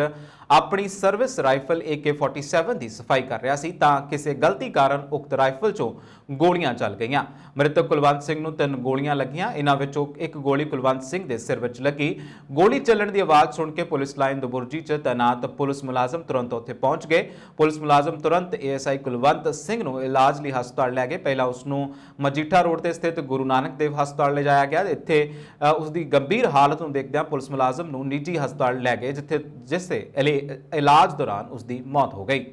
ਆਪਣੀ ਸਰਵਿਸ ਰਾਈਫਲ AK-47 ਦੀ ਸਫਾਈ ਕਰ ਰਿਹਾ ਸੀ ਤਾਂ ਕਿਸੇ ਗਲਤੀ ਕਾਰਨ ਉਕਤ ਰਾਈਫਲ 'ਚੋਂ ਗੋਲੀਆਂ ਚੱਲ ਗਈਆਂ। ਮ੍ਰਿਤਕ ਕੁਲਵੰਤ ਸਿੰਘ ਨੂੰ 3 ਗੋਲੀਆਂ ਲੱਗੀਆਂ। ਇਹਨਾਂ ਵਿੱਚੋਂ ਇੱਕ ਗੋਲੀ ਕੁਲਵੰਤ ਸਿੰਘ ਦੇ ਸਿਰ ਵਿੱਚ ਲੱਗੀ। ਗੋਲੀ ਚੱਲਣ ਦੀ ਆਵਾਜ਼ ਸੁਣ ਕੇ ਪੁਲਿਸ ਲਾਈਨ ਦੁਬੁਰਜੀ 'ਚ ਤੈਨਾਤ ਪੁਲਿਸ ਮੁਲਾਜ਼ਮ ਤੁਰੰਤ ਉੱਥੇ ਪਹੁੰਚ ਗਏ। ਪੁਲਿਸ ਮੁਲਾਜ਼ਮ ਤੁਰੰਤ ASI ਕੁਲਵੰਤ ਸਿੰਘ ਨੂੰ ਇਲਾਜ ਲਈ ਹਸਪਤਾਲ ਲੈ ਗਏ। ਪਹਿਲਾਂ ਉਸ ਨੂੰ ਮਜੀਠਾ ਰੋਡ ਤੇ ਸਥਿਤ ਗੁਰੂ ਨਾਨਕ ਦੇਵ ਹਸਪਤਾਲ ਲਿਜਾਇਆ ਗਿਆ। ਇੱਥੇ ਉਸ ਦੀ ਗੰਭੀਰ ਹਾਲਤ ਨੂੰ ਦੇਖਦਿਆਂ ਪੁਲਿਸ ਮੁਲਾਜ਼ਮ ਨੂੰ ਨਿੱਜੀ ਹਸਪਤਾਲ ਲੈ ਗਏ, ਜਿਸ ਦੇ ਇਲਾਜ ਦੌਰਾਨ ਉਸ ਦੀ ਮੌਤ ਹੋ ਗਈ।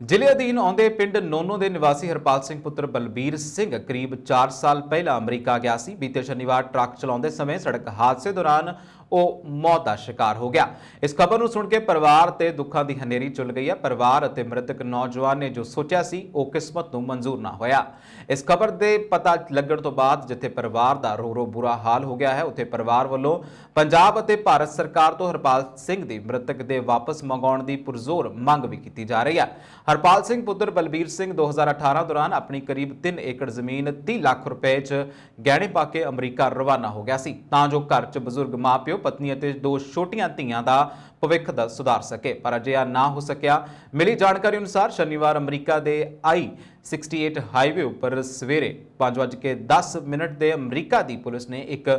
ਜ਼ਿਲ੍ਹੇ ਅਧੀਨ ਆਉਂਦੇ ਪਿੰਡ ਨੋਨੋ ਦੇ ਨਿਵਾਸੀ ਹਰਪਾਲ ਸਿੰਘ ਪੁੱਤਰ ਬਲਬੀਰ ਸਿੰਘ ਕਰੀਬ 4 ਸਾਲ ਪਹਿਲਾਂ ਅਮਰੀਕਾ ਗਿਆ ਸੀ। ਬੀਤੇ ਸ਼ਨੀਵਾਰ ਟਰੱਕ ਚਲਾਉਂਦੇ ਸਮੇਂ ਸੜਕ ਹਾਦਸੇ ਦੌਰਾਨ ਉਹ ਮੌਤ ਦਾ ਸ਼ਿਕਾਰ ਹੋ ਗਿਆ। ਇਸ ਖਬਰ ਨੂੰ ਸੁਣ ਕੇ ਪਰਿਵਾਰ ਤੇ ਦੁੱਖਾਂ ਦੀ ਹਨੇਰੀ ਚੁੱਲ ਗਈ ਹੈ। ਪਰਿਵਾਰ ਅਤੇ ਮ੍ਰਿਤਕ ਨੌਜਵਾਨ ਨੇ ਜੋ ਸੋਚਿਆ ਸੀ ਉਹ ਕਿਸਮਤ ਨੂੰ ਮਨਜ਼ੂਰ ਨਾ ਹੋਇਆ। ਇਸ ਖਬਰ ਦੇ ਪਤਾ ਲੱਗਣ ਤੋਂ ਬਾਅਦ ਜਿੱਥੇ ਪਰਿਵਾਰ ਦਾ ਰੋ ਬੁਰਾ ਹਾਲ ਹੋ ਗਿਆ ਹੈ, ਉੱਥੇ ਪਰਿਵਾਰ ਵੱਲੋਂ ਪੰਜਾਬ ਅਤੇ ਭਾਰਤ ਸਰਕਾਰ ਤੋਂ ਹਰਪਾਲ ਸਿੰਘ ਦੀ ਮ੍ਰਿਤਕ ਦੇ ਵਾਪਸ ਮੰਗਾਉਣ ਦੀ ਪੁਰਜ਼ੋਰ ਮੰਗ ਵੀ ਕੀਤੀ ਜਾ ਰਹੀ ਹੈ। ਹਰਪਾਲ ਸਿੰਘ ਪੁੱਤਰ ਬਲਬੀਰ ਸਿੰਘ 2018 ਦੌਰਾਨ ਆਪਣੀ ਕਰੀਬ 3 ਏਕੜ ਜ਼ਮੀਨ 30 ਲੱਖ ਰੁਪਏ 'ਚ ਗਹਿਣੇ ਪਾ ਕੇ ਅਮਰੀਕਾ ਰਵਾਨਾ ਹੋ ਗਿਆ ਸੀ ਤਾਂ ਜੋ ਘਰ 'ਚ ਬਜ਼ੁਰਗ ਮਾਪਿਓ, ਪਤਨੀ ਅਤੇ 2 ਛੋਟੀਆਂ ਧੀਆਂ ਦਾ ਭਵਿੱਖ ਦਾ ਸੁਧਾਰ ਸਕੇ, ਪਰ ਅਜਿਹਾ ਨਾ ਹੋ ਸਕਿਆ। ਮਿਲੀ ਜਾਣਕਾਰੀ ਅਨੁਸਾਰ ਸ਼ਨੀਵਾਰ ਅਮਰੀਕਾ ਦੇ I-68 ਹਾਈਵੇ ਉੱਪਰ ਸਵੇਰੇ 5:10 ਤੇ ਅਮਰੀਕਾ ਦੀ ਪੁਲਿਸ ਨੇ ਇੱਕ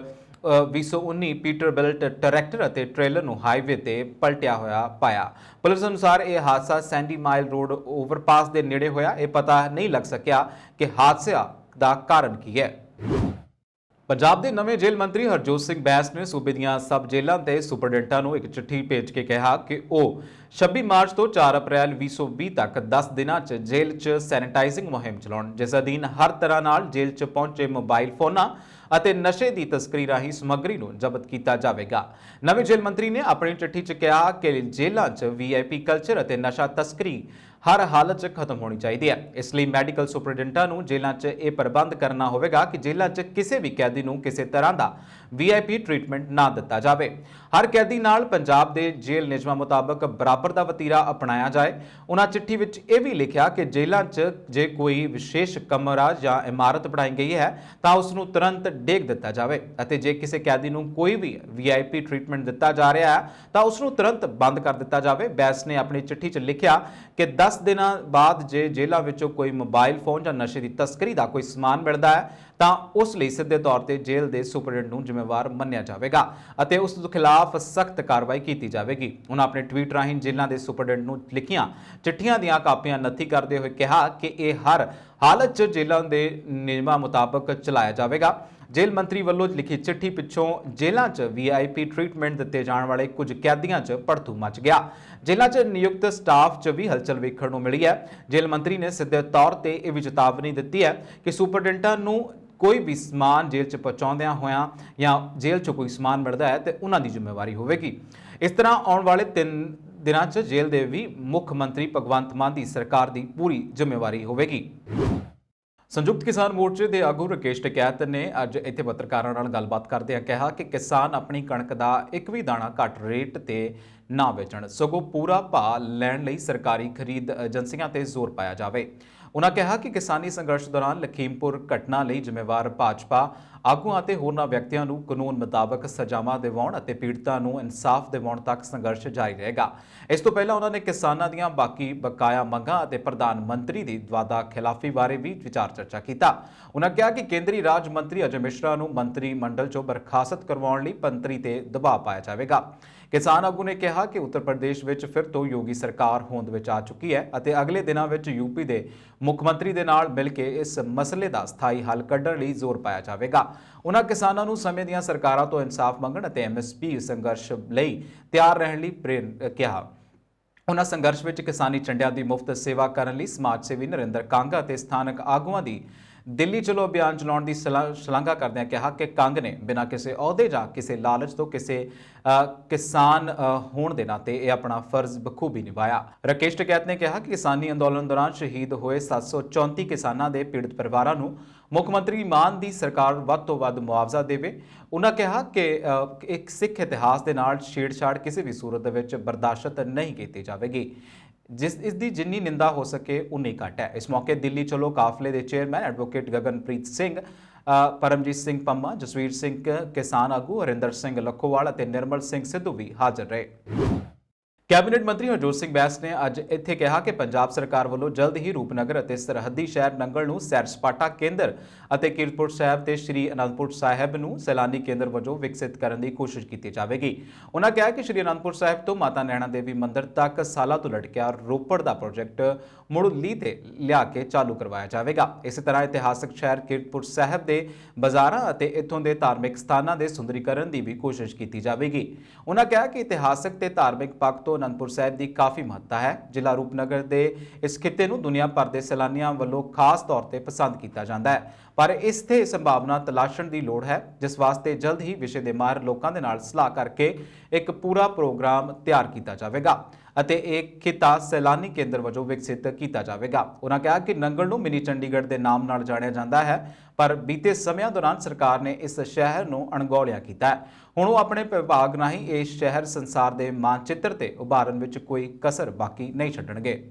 2019 ਪੀਟਰਬਿਲਟ ਟਰੈਕਟਰ ਅਤੇ ਟ੍ਰੇਲਰ ਨੂੰ ਹਾਈਵੇ ਤੇ ਪਲਟਿਆ ਹੋਇਆ ਪਾਇਆ। ਪੁਲਿਸ ਅਨੁਸਾਰ ਇਹ ਹਾਦਸਾ ਸੈਂਡੀ ਮਾਈਲ ਰੋਡ ਓਵਰਪਾਸ ਦੇ ਨੇੜੇ ਹੋਇਆ। ਇਹ ਪਤਾ ਨਹੀਂ ਲੱਗ ਸਕਿਆ ਕਿ ਹਾਦਸੇ ਦਾ ਕਾਰਨ ਕੀ ਹੈ। ਪੰਜਾਬ ਦੇ ਨਵੇਂ ਜੇਲ੍ਹ ਮੰਤਰੀ ਹਰਜੋਤ ਸਿੰਘ ਬੈਂਸ ਨੇ ਸੂਬੇ ਦੀਆਂ ਸਬ ਜੇਲ੍ਹਾਂ ਤੇ ਸੁਪਰਡੈਂਟਾਂ ਨੂੰ ਇੱਕ ਚਿੱਠੀ ਭੇਜ ਕੇ ਕਿਹਾ ਕਿ ਉਹ 26 ਮਾਰਚ ਤੋਂ 4 ਅਪ੍ਰੈਲ 2020 ਤੱਕ 10 ਦਿਨਾਂ 'ਚ ਜੇਲ੍ਹ 'ਚ ਸੈਨੀਟਾਈਜ਼ਿੰਗ ਮੁਹਿੰਮ ਚਲਾਉਣ, ਜਿਸ ਅਧੀਨ ਹਰ ਤਰ੍ਹਾਂ ਨਾਲ ਜੇਲ੍ਹ 'ਚ ਪਹੁੰਚੇ ਮੋਬਾਈਲ ਫੋਨਾਂ ਅਤੇ ਨਸ਼ੇ ਦੀ ਤਸਕਰੀ ਰਾਹੀਂ ਸਮੱਗਰੀ ਨੂੰ ਜ਼ਬਤ ਕੀਤਾ ਜਾਵੇਗਾ। ਨਵੇਂ ਜੇਲ੍ਹ ਮੰਤਰੀ ਨੇ ਆਪਣੀ ਚਿੱਠੀ 'ਚ ਕਿਹਾ ਕਿ ਜੇਲ੍ਹਾਂ 'ਚ VIP ਕਲਚਰ ਅਤੇ ਨਸ਼ਾ ਤਸਕਰੀ ਹਰ ਹਾਲਤ 'ਚ ਖਤਮ ਹੋਣੀ ਚਾਹੀਦੀ ਹੈ। ਇਸ ਲਈ ਮੈਡੀਕਲ ਸੁਪਰਡੈਂਟਾਂ ਨੂੰ ਜੇਲ੍ਹਾਂ 'ਚ ਇਹ ਪ੍ਰਬੰਧ ਕਰਨਾ ਹੋਵੇਗਾ ਕਿ ਜੇਲ੍ਹਾਂ 'ਚ ਕਿਸੇ ਵੀ ਕੈਦੀ ਨੂੰ ਕਿਸੇ ਤਰ੍ਹਾਂ ਦਾ VIP ਟ੍ਰੀਟਮੈਂਟ ਨਾ ਦਿੱਤਾ ਜਾਵੇ। ਹਰ ਕੈਦੀ ਨਾਲ ਪੰਜਾਬ ਦੇ ਜੇਲ੍ਹ ਨਿਯਮਾਂ ਮੁਤਾਬਕ ਬਰਾਬਰ ਦਾ ਵਤੀਰਾ ਅਪਣਾਇਆ ਜਾਏ। ਉਹਨਾਂ ਚਿੱਠੀ ਵਿੱਚ ਇਹ ਵੀ ਲਿਖਿਆ ਕਿ ਜੇਲ੍ਹਾਂ 'ਚ ਜੇ ਕੋਈ ਵਿਸ਼ੇਸ਼ ਕਮਰਾ ਜਾਂ ਇਮਾਰਤ ਬਣਾਈ ਗਈ ਹੈ ਤਾਂ ਉਸ ਨੂੰ ਤੁਰੰਤ ਡੇਗ ਦਿੱਤਾ ਜਾਵੇ ਅਤੇ ਜੇ ਕਿਸੇ ਕੈਦੀ ਨੂੰ ਕੋਈ ਵੀ VIP ਟ੍ਰੀਟਮੈਂਟ ਦਿੱਤਾ ਜਾ ਰਿਹਾ ਹੈ ਤਾਂ ਉਸ ਨੂੰ ਤੁਰੰਤ ਬੰਦ ਕਰ ਦਿੱਤਾ ਜਾਵੇ। ਬੈਂਸ ਨੇ ਆਪਣੀ ਚਿੱਠੀ 'ਚ ਲਿਖਿਆ ਕਿ 10 ਦਿਨਾਂ ਬਾਅਦ ਜੇ ਜੇਲ੍ਹਾਂ ਵਿੱਚੋਂ ਕੋਈ ਮੋਬਾਈਲ ਫੋਨ ਜਾਂ ਨਸ਼ੇ ਦੀ ਤਸਕਰੀ ਦਾ ਕੋਈ ਸਮਾਨ ਮਿਲਦਾ ਹੈ ਤਾਂ ਉਸ ਲਈ ਸਿੱਧੇ ਤੌਰ ਤੇ ਜੇਲ੍ਹ ਦੇ ਸੁਪਰਡੈਂਟ ਨੂੰ ਜ਼ਿੰਮੇਵਾਰ ਮੰਨਿਆ ਜਾਵੇਗਾ ਅਤੇ ਉਸ ਦੇ ਖਿਲਾਫ ਸਖਤ ਕਾਰਵਾਈ ਕੀਤੀ ਜਾਵੇਗੀ। ਉਹਨਾਂ ਆਪਣੇ ਟਵੀਟ ਰਾਹੀਂ ਜੇਲ੍ਹਾਂ ਦੇ ਸੁਪਰਡੈਂਟ ਨੂੰ ਲਿਖੀਆਂ ਚਿੱਠੀਆਂ ਦੀਆਂ ਕਾਪੀਆਂ ਨੱਥੀ ਕਰਦੇ ਹੋਏ ਕਿਹਾ ਕਿ ਇਹ ਹਰ ਹਾਲਤ 'ਚ ਜੇਲ੍ਹਾਂ ਦੇ ਨਿਯਮਾਂ ਮੁਤਾਬਕ ਚਲਾਇਆ ਜਾਵੇਗਾ। ਜੇਲ੍ਹ ਮੰਤਰੀ ਵੱਲੋਂ ਲਿਖੀ ਚਿੱਠੀ ਪਿੱਛੋਂ ਜੇਲ੍ਹਾਂ 'ਚ VIP ਟ੍ਰੀਟਮੈਂਟ ਦਿੱਤੇ ਜਾਣ ਵਾਲੇ ਕੁਝ ਕੈਦੀਆਂ 'ਚ ਭੜਥੂ ਮਚ ਗਿਆ। ਜੇਲ੍ਹਾਂ 'ਚ ਨਿਯੁਕਤ ਸਟਾਫ 'ਚ ਵੀ ਹਲਚਲ ਵੇਖਣ ਨੂੰ ਮਿਲੀ ਹੈ। ਜੇਲ੍ਹ ਮੰਤਰੀ ਨੇ ਸਿੱਧੇ ਤੌਰ ਤੇ ਇਹ ਵੀ ਚੇਤਾਵਨੀ ਦਿੱਤੀ ਹੈ ਕਿ ਸੁਪਰਡੈਂਟਾਂ ਨੂੰ ਕੋਈ ਵੀ ਸਮਾਨ ਜੇਲ੍ਹ 'ਚ ਪਹੁੰਚਾਉਂਦਿਆਂ ਹੋਇਆਂ ਜਾਂ ਜੇਲ੍ਹ 'ਚੋਂ ਕੋਈ ਸਮਾਨ ਮਿਲਦਾ ਹੈ ਤੇ ਉਹਨਾਂ ਦੀ ਜ਼ਿੰਮੇਵਾਰੀ ਹੋਵੇਗੀ। ਇਸ ਤਰ੍ਹਾਂ ਆਉਣ ਵਾਲੇ 3 ਦਿਨਾਂ 'ਚ ਜੇਲ੍ਹ ਦੇ ਵੀ ਮੁੱਖ ਮੰਤਰੀ ਭਗਵੰਤ ਮਾਨ ਦੀ ਸਰਕਾਰ ਦੀ ਪੂਰੀ ਜ਼ਿੰਮੇਵਾਰੀ ਹੋਵੇਗੀ। ਸੰਯੁਕਤ ਕਿਸਾਨ ਮੋਰਚੇ ਦੇ ਆਗੂ ਰਾਕੇਸ਼ ਟਕੈਤ ਨੇ ਅੱਜ ਇੱਥੇ ਪੱਤਰਕਾਰਾਂ ਨਾਲ ਗੱਲਬਾਤ ਕਰਦਿਆਂ ਕਿਹਾ ਕਿ ਕਿਸਾਨ ਆਪਣੀ ਕਣਕ ਦਾ ਇੱਕ ਵੀ ਦਾਣਾ ਘੱਟ ਰੇਟ ਤੇ ਨਾ ਵੇਚਣ, ਸਗੋਂ ਪੂਰਾ ਭਾਅ ਲੈਣ ਲਈ ਸਰਕਾਰੀ ਖਰੀਦ ਏਜੰਸੀਆਂ ਤੇ ਜ਼ੋਰ ਪਾਇਆ ਜਾਵੇ। ਉਨ੍ਹਾਂ ਕਿਹਾ ਕਿ ਕਿਸਾਨੀ ਸੰਘਰਸ਼ ਦੌਰਾਨ ਲਖੀਮਪੁਰ ਘਟਨਾ ਲਈ ਜ਼ਿੰਮੇਵਾਰ ਭਾਜਪਾ ਆਗੂਆਂ ਅਤੇ ਹੋਰਨਾਂ ਵਿਅਕਤੀਆਂ ਨੂੰ ਕਾਨੂੰਨ ਮੁਤਾਬਕ ਸਜ਼ਾਵਾਂ ਦਿਵਾਉਣ ਅਤੇ ਪੀੜਤਾਂ ਨੂੰ ਇਨਸਾਫ ਦਿਵਾਉਣ ਤੱਕ ਸੰਘਰਸ਼ ਜਾਰੀ ਰਹੇਗਾ। ਇਸ ਤੋਂ ਪਹਿਲਾਂ ਉਹਨਾਂ ਨੇ ਕਿਸਾਨਾਂ ਦੀਆਂ ਬਾਕੀ ਬਕਾਇਆ ਮੰਗਾਂ ਅਤੇ ਪ੍ਰਧਾਨ ਮੰਤਰੀ ਦੀ ਵਾਅਦਾ ਖਿਲਾਫੀ ਬਾਰੇ ਵੀ ਵਿਚਾਰ ਚਰਚਾ ਕੀਤਾ। ਉਨ੍ਹਾਂ ਕਿਹਾ ਕਿ ਕੇਂਦਰੀ ਰਾਜ ਮੰਤਰੀ ਅਜੇ ਮਿਸ਼ਰਾ ਨੂੰ ਮੰਤਰੀ ਮੰਡਲ ਚੋਂ ਬਰਖਾਸਤ ਕਰਵਾਉਣ ਲਈ ਮੰਤਰੀ ਤੇ ਦਬਾਅ ਪਾਇਆ ਜਾਵੇਗਾ। ਕਿਸਾਨ ਆਗੂ ਨੇ ਕਿਹਾ ਕਿ ਉੱਤਰ ਪ੍ਰਦੇਸ਼ ਵਿੱਚ ਫਿਰ ਤੋਂ ਯੋਗੀ ਸਰਕਾਰ ਹੋਂਦ ਵਿੱਚ ਆ ਚੁੱਕੀ ਹੈ ਅਤੇ ਅਗਲੇ ਦਿਨਾਂ ਵਿੱਚ ਯੂਪੀ ਦੇ ਮੁੱਖ ਮੰਤਰੀ ਦੇ ਨਾਲ ਮਿਲ ਕੇ ਇਸ ਮਸਲੇ ਦਾ ਸਥਾਈ ਹੱਲ ਕੱਢਣ ਲਈ ਜ਼ੋਰ ਪਾਇਆ ਜਾਵੇਗਾ। ਉਨ੍ਹਾਂ ਕਿਸਾਨਾਂ ਨੂੰ ਸਮੇਂ ਦੀਆਂ ਸਰਕਾਰਾਂ ਤੋਂ ਇਨਸਾਫ ਮੰਗਣ ਅਤੇ MSP ਸੰਘਰਸ਼ ਲਈ ਤਿਆਰ ਰਹਿਣ ਲਈ ਕਿਹਾ। ਉਨ੍ਹਾਂ ਸੰਘਰਸ਼ ਵਿੱਚ ਕਿਸਾਨੀ ਝੰਡਿਆਂ ਦੀ ਮੁਫਤ ਸੇਵਾ ਕਰਨ ਲਈ ਸਮਾਜ ਸੇਵੀ ਨਰਿੰਦਰ ਕਾਂਗਾ ਅਤੇ ਸਥਾਨਕ ਆਗੂਆਂ ਦੀ ਦਿੱਲੀ ਚਲੋ ਅਭਿਆਨ ਚਲਾਉਣ ਦੀ ਸ਼ਲਾਘਾ ਕਰਦਿਆਂ ਕਿਹਾ ਕਿ ਕੰਗ ਨੇ ਬਿਨਾਂ ਕਿਸੇ ਅਹੁਦੇ ਜਾਂ ਕਿਸੇ ਲਾਲਚ ਤੋਂ ਕਿਸੇ ਕਿਸਾਨ ਹੋਣ ਦੇ ਨਾਤੇ ਇਹ ਆਪਣਾ ਫਰਜ਼ ਬਖੂਬੀ ਨਿਭਾਇਆ। ਰਾਕੇਸ਼ ਟਕੈਤ ਨੇ ਕਿਹਾ ਕਿ ਕਿਸਾਨੀ ਅੰਦੋਲਨ ਦੌਰਾਨ ਸ਼ਹੀਦ ਹੋਏ 734 ਕਿਸਾਨਾਂ ਦੇ ਪੀੜਤ ਪਰਿਵਾਰਾਂ ਨੂੰ ਮੁੱਖ ਮੰਤਰੀ ਮਾਨ ਦੀ ਸਰਕਾਰ ਵੱਧ ਤੋਂ ਵੱਧ ਮੁਆਵਜ਼ਾ ਦੇਵੇ। ਉਨ੍ਹਾਂ ਕਿਹਾ ਕਿ ਇੱਕ ਸਿੱਖ ਇਤਿਹਾਸ ਦੇ ਨਾਲ ਛੇੜਛਾੜ ਕਿਸੇ ਵੀ ਸੂਰਤ ਦੇ ਵਿੱਚ ਬਰਦਾਸ਼ਤ ਨਹੀਂ ਕੀਤੀ ਜਾਵੇਗੀ। ਇਸ ਦੀ ਜਿੰਨੀ ਨਿੰਦਾ ਹੋ ਸਕੇ ਉਨੀ ਘੱਟ ਹੈ। ਇਸ ਮੌਕੇ ਦਿੱਲੀ ਚਲੋ ਕਾਫਲੇ ਦੇ ਚੇਅਰਮੈਨ ਐਡਵੋਕੇਟ ਗਗਨਪ੍ਰੀਤ ਸਿੰਘ, ਪਰਮਜੀਤ ਸਿੰਘ ਪੰਮਾ, ਜਸਵੀਰ ਸਿੰਘ ਕਿਸਾਨ ਆਗੂ ਹਰਿੰਦਰ ਸਿੰਘ ਲੱਖੋਵਾਲ ਅਤੇ ਨਿਰਮਲ ਸਿੰਘ ਸਿੱਧੂ ਵੀ ਹਾਜ਼ਰ ਰਹੇ। ਕੈਬਨਿਟ ਮੰਤਰੀ ਹਰਜੋਤ ਸਿੰਘ ਬੈਂਸ ਨੇ ਅੱਜ ਇੱਥੇ ਕਿਹਾ ਕਿ ਪੰਜਾਬ ਸਰਕਾਰ ਵੱਲੋਂ ਜਲਦ ਹੀ ਰੂਪਨਗਰ ਅਤੇ ਸਰਹੱਦੀ ਸ਼ਹਿਰ ਨੰਗਲ ਨੂੰ ਸੈਰ ਸਪਾਟਾ ਕੇਂਦਰ ਅਤੇ ਕੀਰਤਪੁਰ ਸਾਹਿਬ ਤੇ ਸ਼੍ਰੀ ਅਨੰਦਪੁਰ ਸਾਹਿਬ ਨੂੰ ਸੈਲਾਨੀ ਕੇਂਦਰ ਵਜੋਂ ਵਿਕਸਿਤ ਕਰਨ ਦੀ ਕੋਸ਼ਿਸ਼ ਕੀਤੀ ਜਾਵੇਗੀ। ਉਨ੍ਹਾਂ ਕਿਹਾ ਕਿ ਸ਼੍ਰੀ ਅਨੰਦਪੁਰ ਸਾਹਿਬ ਤੋਂ ਮਾਤਾ ਨੈਣਾ ਦੇਵੀ ਮੰਦਿਰ ਤੱਕ ਸਾਲਾਂ ਤੋਂ ਲਟਕਿਆ ਰੋਪੜ ਦਾ ਪ੍ਰੋਜੈਕਟ ਮੁੜ ਲੀਹ ਤੇ ਲਿਆ ਕੇ ਚਾਲੂ ਕਰਵਾਇਆ ਜਾਵੇਗਾ। ਇਸੇ ਤਰ੍ਹਾਂ ਇਤਿਹਾਸਕ ਸ਼ਹਿਰ ਕੀਰਤਪੁਰ ਸਾਹਿਬ ਦੇ ਬਾਜ਼ਾਰਾਂ ਅਤੇ ਇੱਥੋਂ ਦੇ ਧਾਰਮਿਕ ਸਥਾਨਾਂ ਦੇ ਸੁੰਦਰੀਕਰਨ ਦੀ ਵੀ ਕੋਸ਼ਿਸ਼ ਕੀਤੀ ਜਾਵੇਗੀ। ਉਨ੍ਹਾਂ ਕਿਹਾ ਕਿ ਇਤਿਹਾਸਕ ਤੇ ਧਾਰਮਿਕ ਪੱਖ ਤੋਂ ਅਨੰਦਪੁਰ ਸਾਹਿਬ ਦੀ ਕਾਫੀ ਮਹੱਤਤਾ ਹੈ। ਜ਼ਿਲ੍ਹਾ ਰੂਪਨਗਰ ਦੇ ਇਸ ਖਿੱਤੇ ਨੂੰ ਦੁਨੀਆ ਭਰ ਦੇ ਸੈਲਾਨੀਆਂ ਵੱਲੋਂ ਖਾਸ ਤੌਰ ਤੇ ਪਸੰਦ ਕੀਤਾ ਜਾਂਦਾ ਹੈ, ਪਰ ਇਸ ਤੇ ਸੰਭਾਵਨਾ ਤਲਾਸ਼ਣ ਦੀ ਲੋੜ ਹੈ, ਜਿਸ ਵਾਸਤੇ ਜਲਦ ਹੀ ਵਿਸ਼ੇ ਦੇ ਮਾਹਿਰ ਲੋਕਾਂ ਦੇ ਨਾਲ ਸਲਾਹ ਕਰਕੇ ਇੱਕ ਪੂਰਾ ਪ੍ਰੋਗਰਾਮ ਤਿਆਰ ਕੀਤਾ ਜਾਵੇਗਾ ਅਤੇ ਇਹ ਖਿੱਤਾ ਸੈਲਾਨੀ ਕੇਂਦਰ ਵਜੋਂ ਵਿਕਸਿਤ ਕੀਤਾ ਜਾਵੇਗਾ। ਉਨ੍ਹਾਂ ਕਿਹਾ ਕਿ ਨੰਗਲ ਨੂੰ ਮਿਨੀ ਚੰਡੀਗੜ੍ਹ ਦੇ ਨਾਮ ਨਾਲ ਜਾਣਿਆ ਜਾਂਦਾ ਹੈ, ਪਰ ਬੀਤੇ ਸਮਿਆਂ ਦੌਰਾਨ ਸਰਕਾਰ ਨੇ ਇਸ ਸ਼ਹਿਰ ਨੂੰ ਅਣਗੌਲਿਆ ਕੀਤਾ ਹੈ। ਹੁਣ ਉਹ ਆਪਣੇ ਵਿਭਾਗ ਰਾਹੀਂ ਇਹ ਸ਼ਹਿਰ ਸੰਸਾਰ ਦੇ ਮਾਨਚਿੱਤਰ ਤੇ ਉਭਾਰਨ ਵਿੱਚ ਕੋਈ ਕਸਰ ਬਾਕੀ ਨਹੀਂ ਛੱਡਣਗੇ।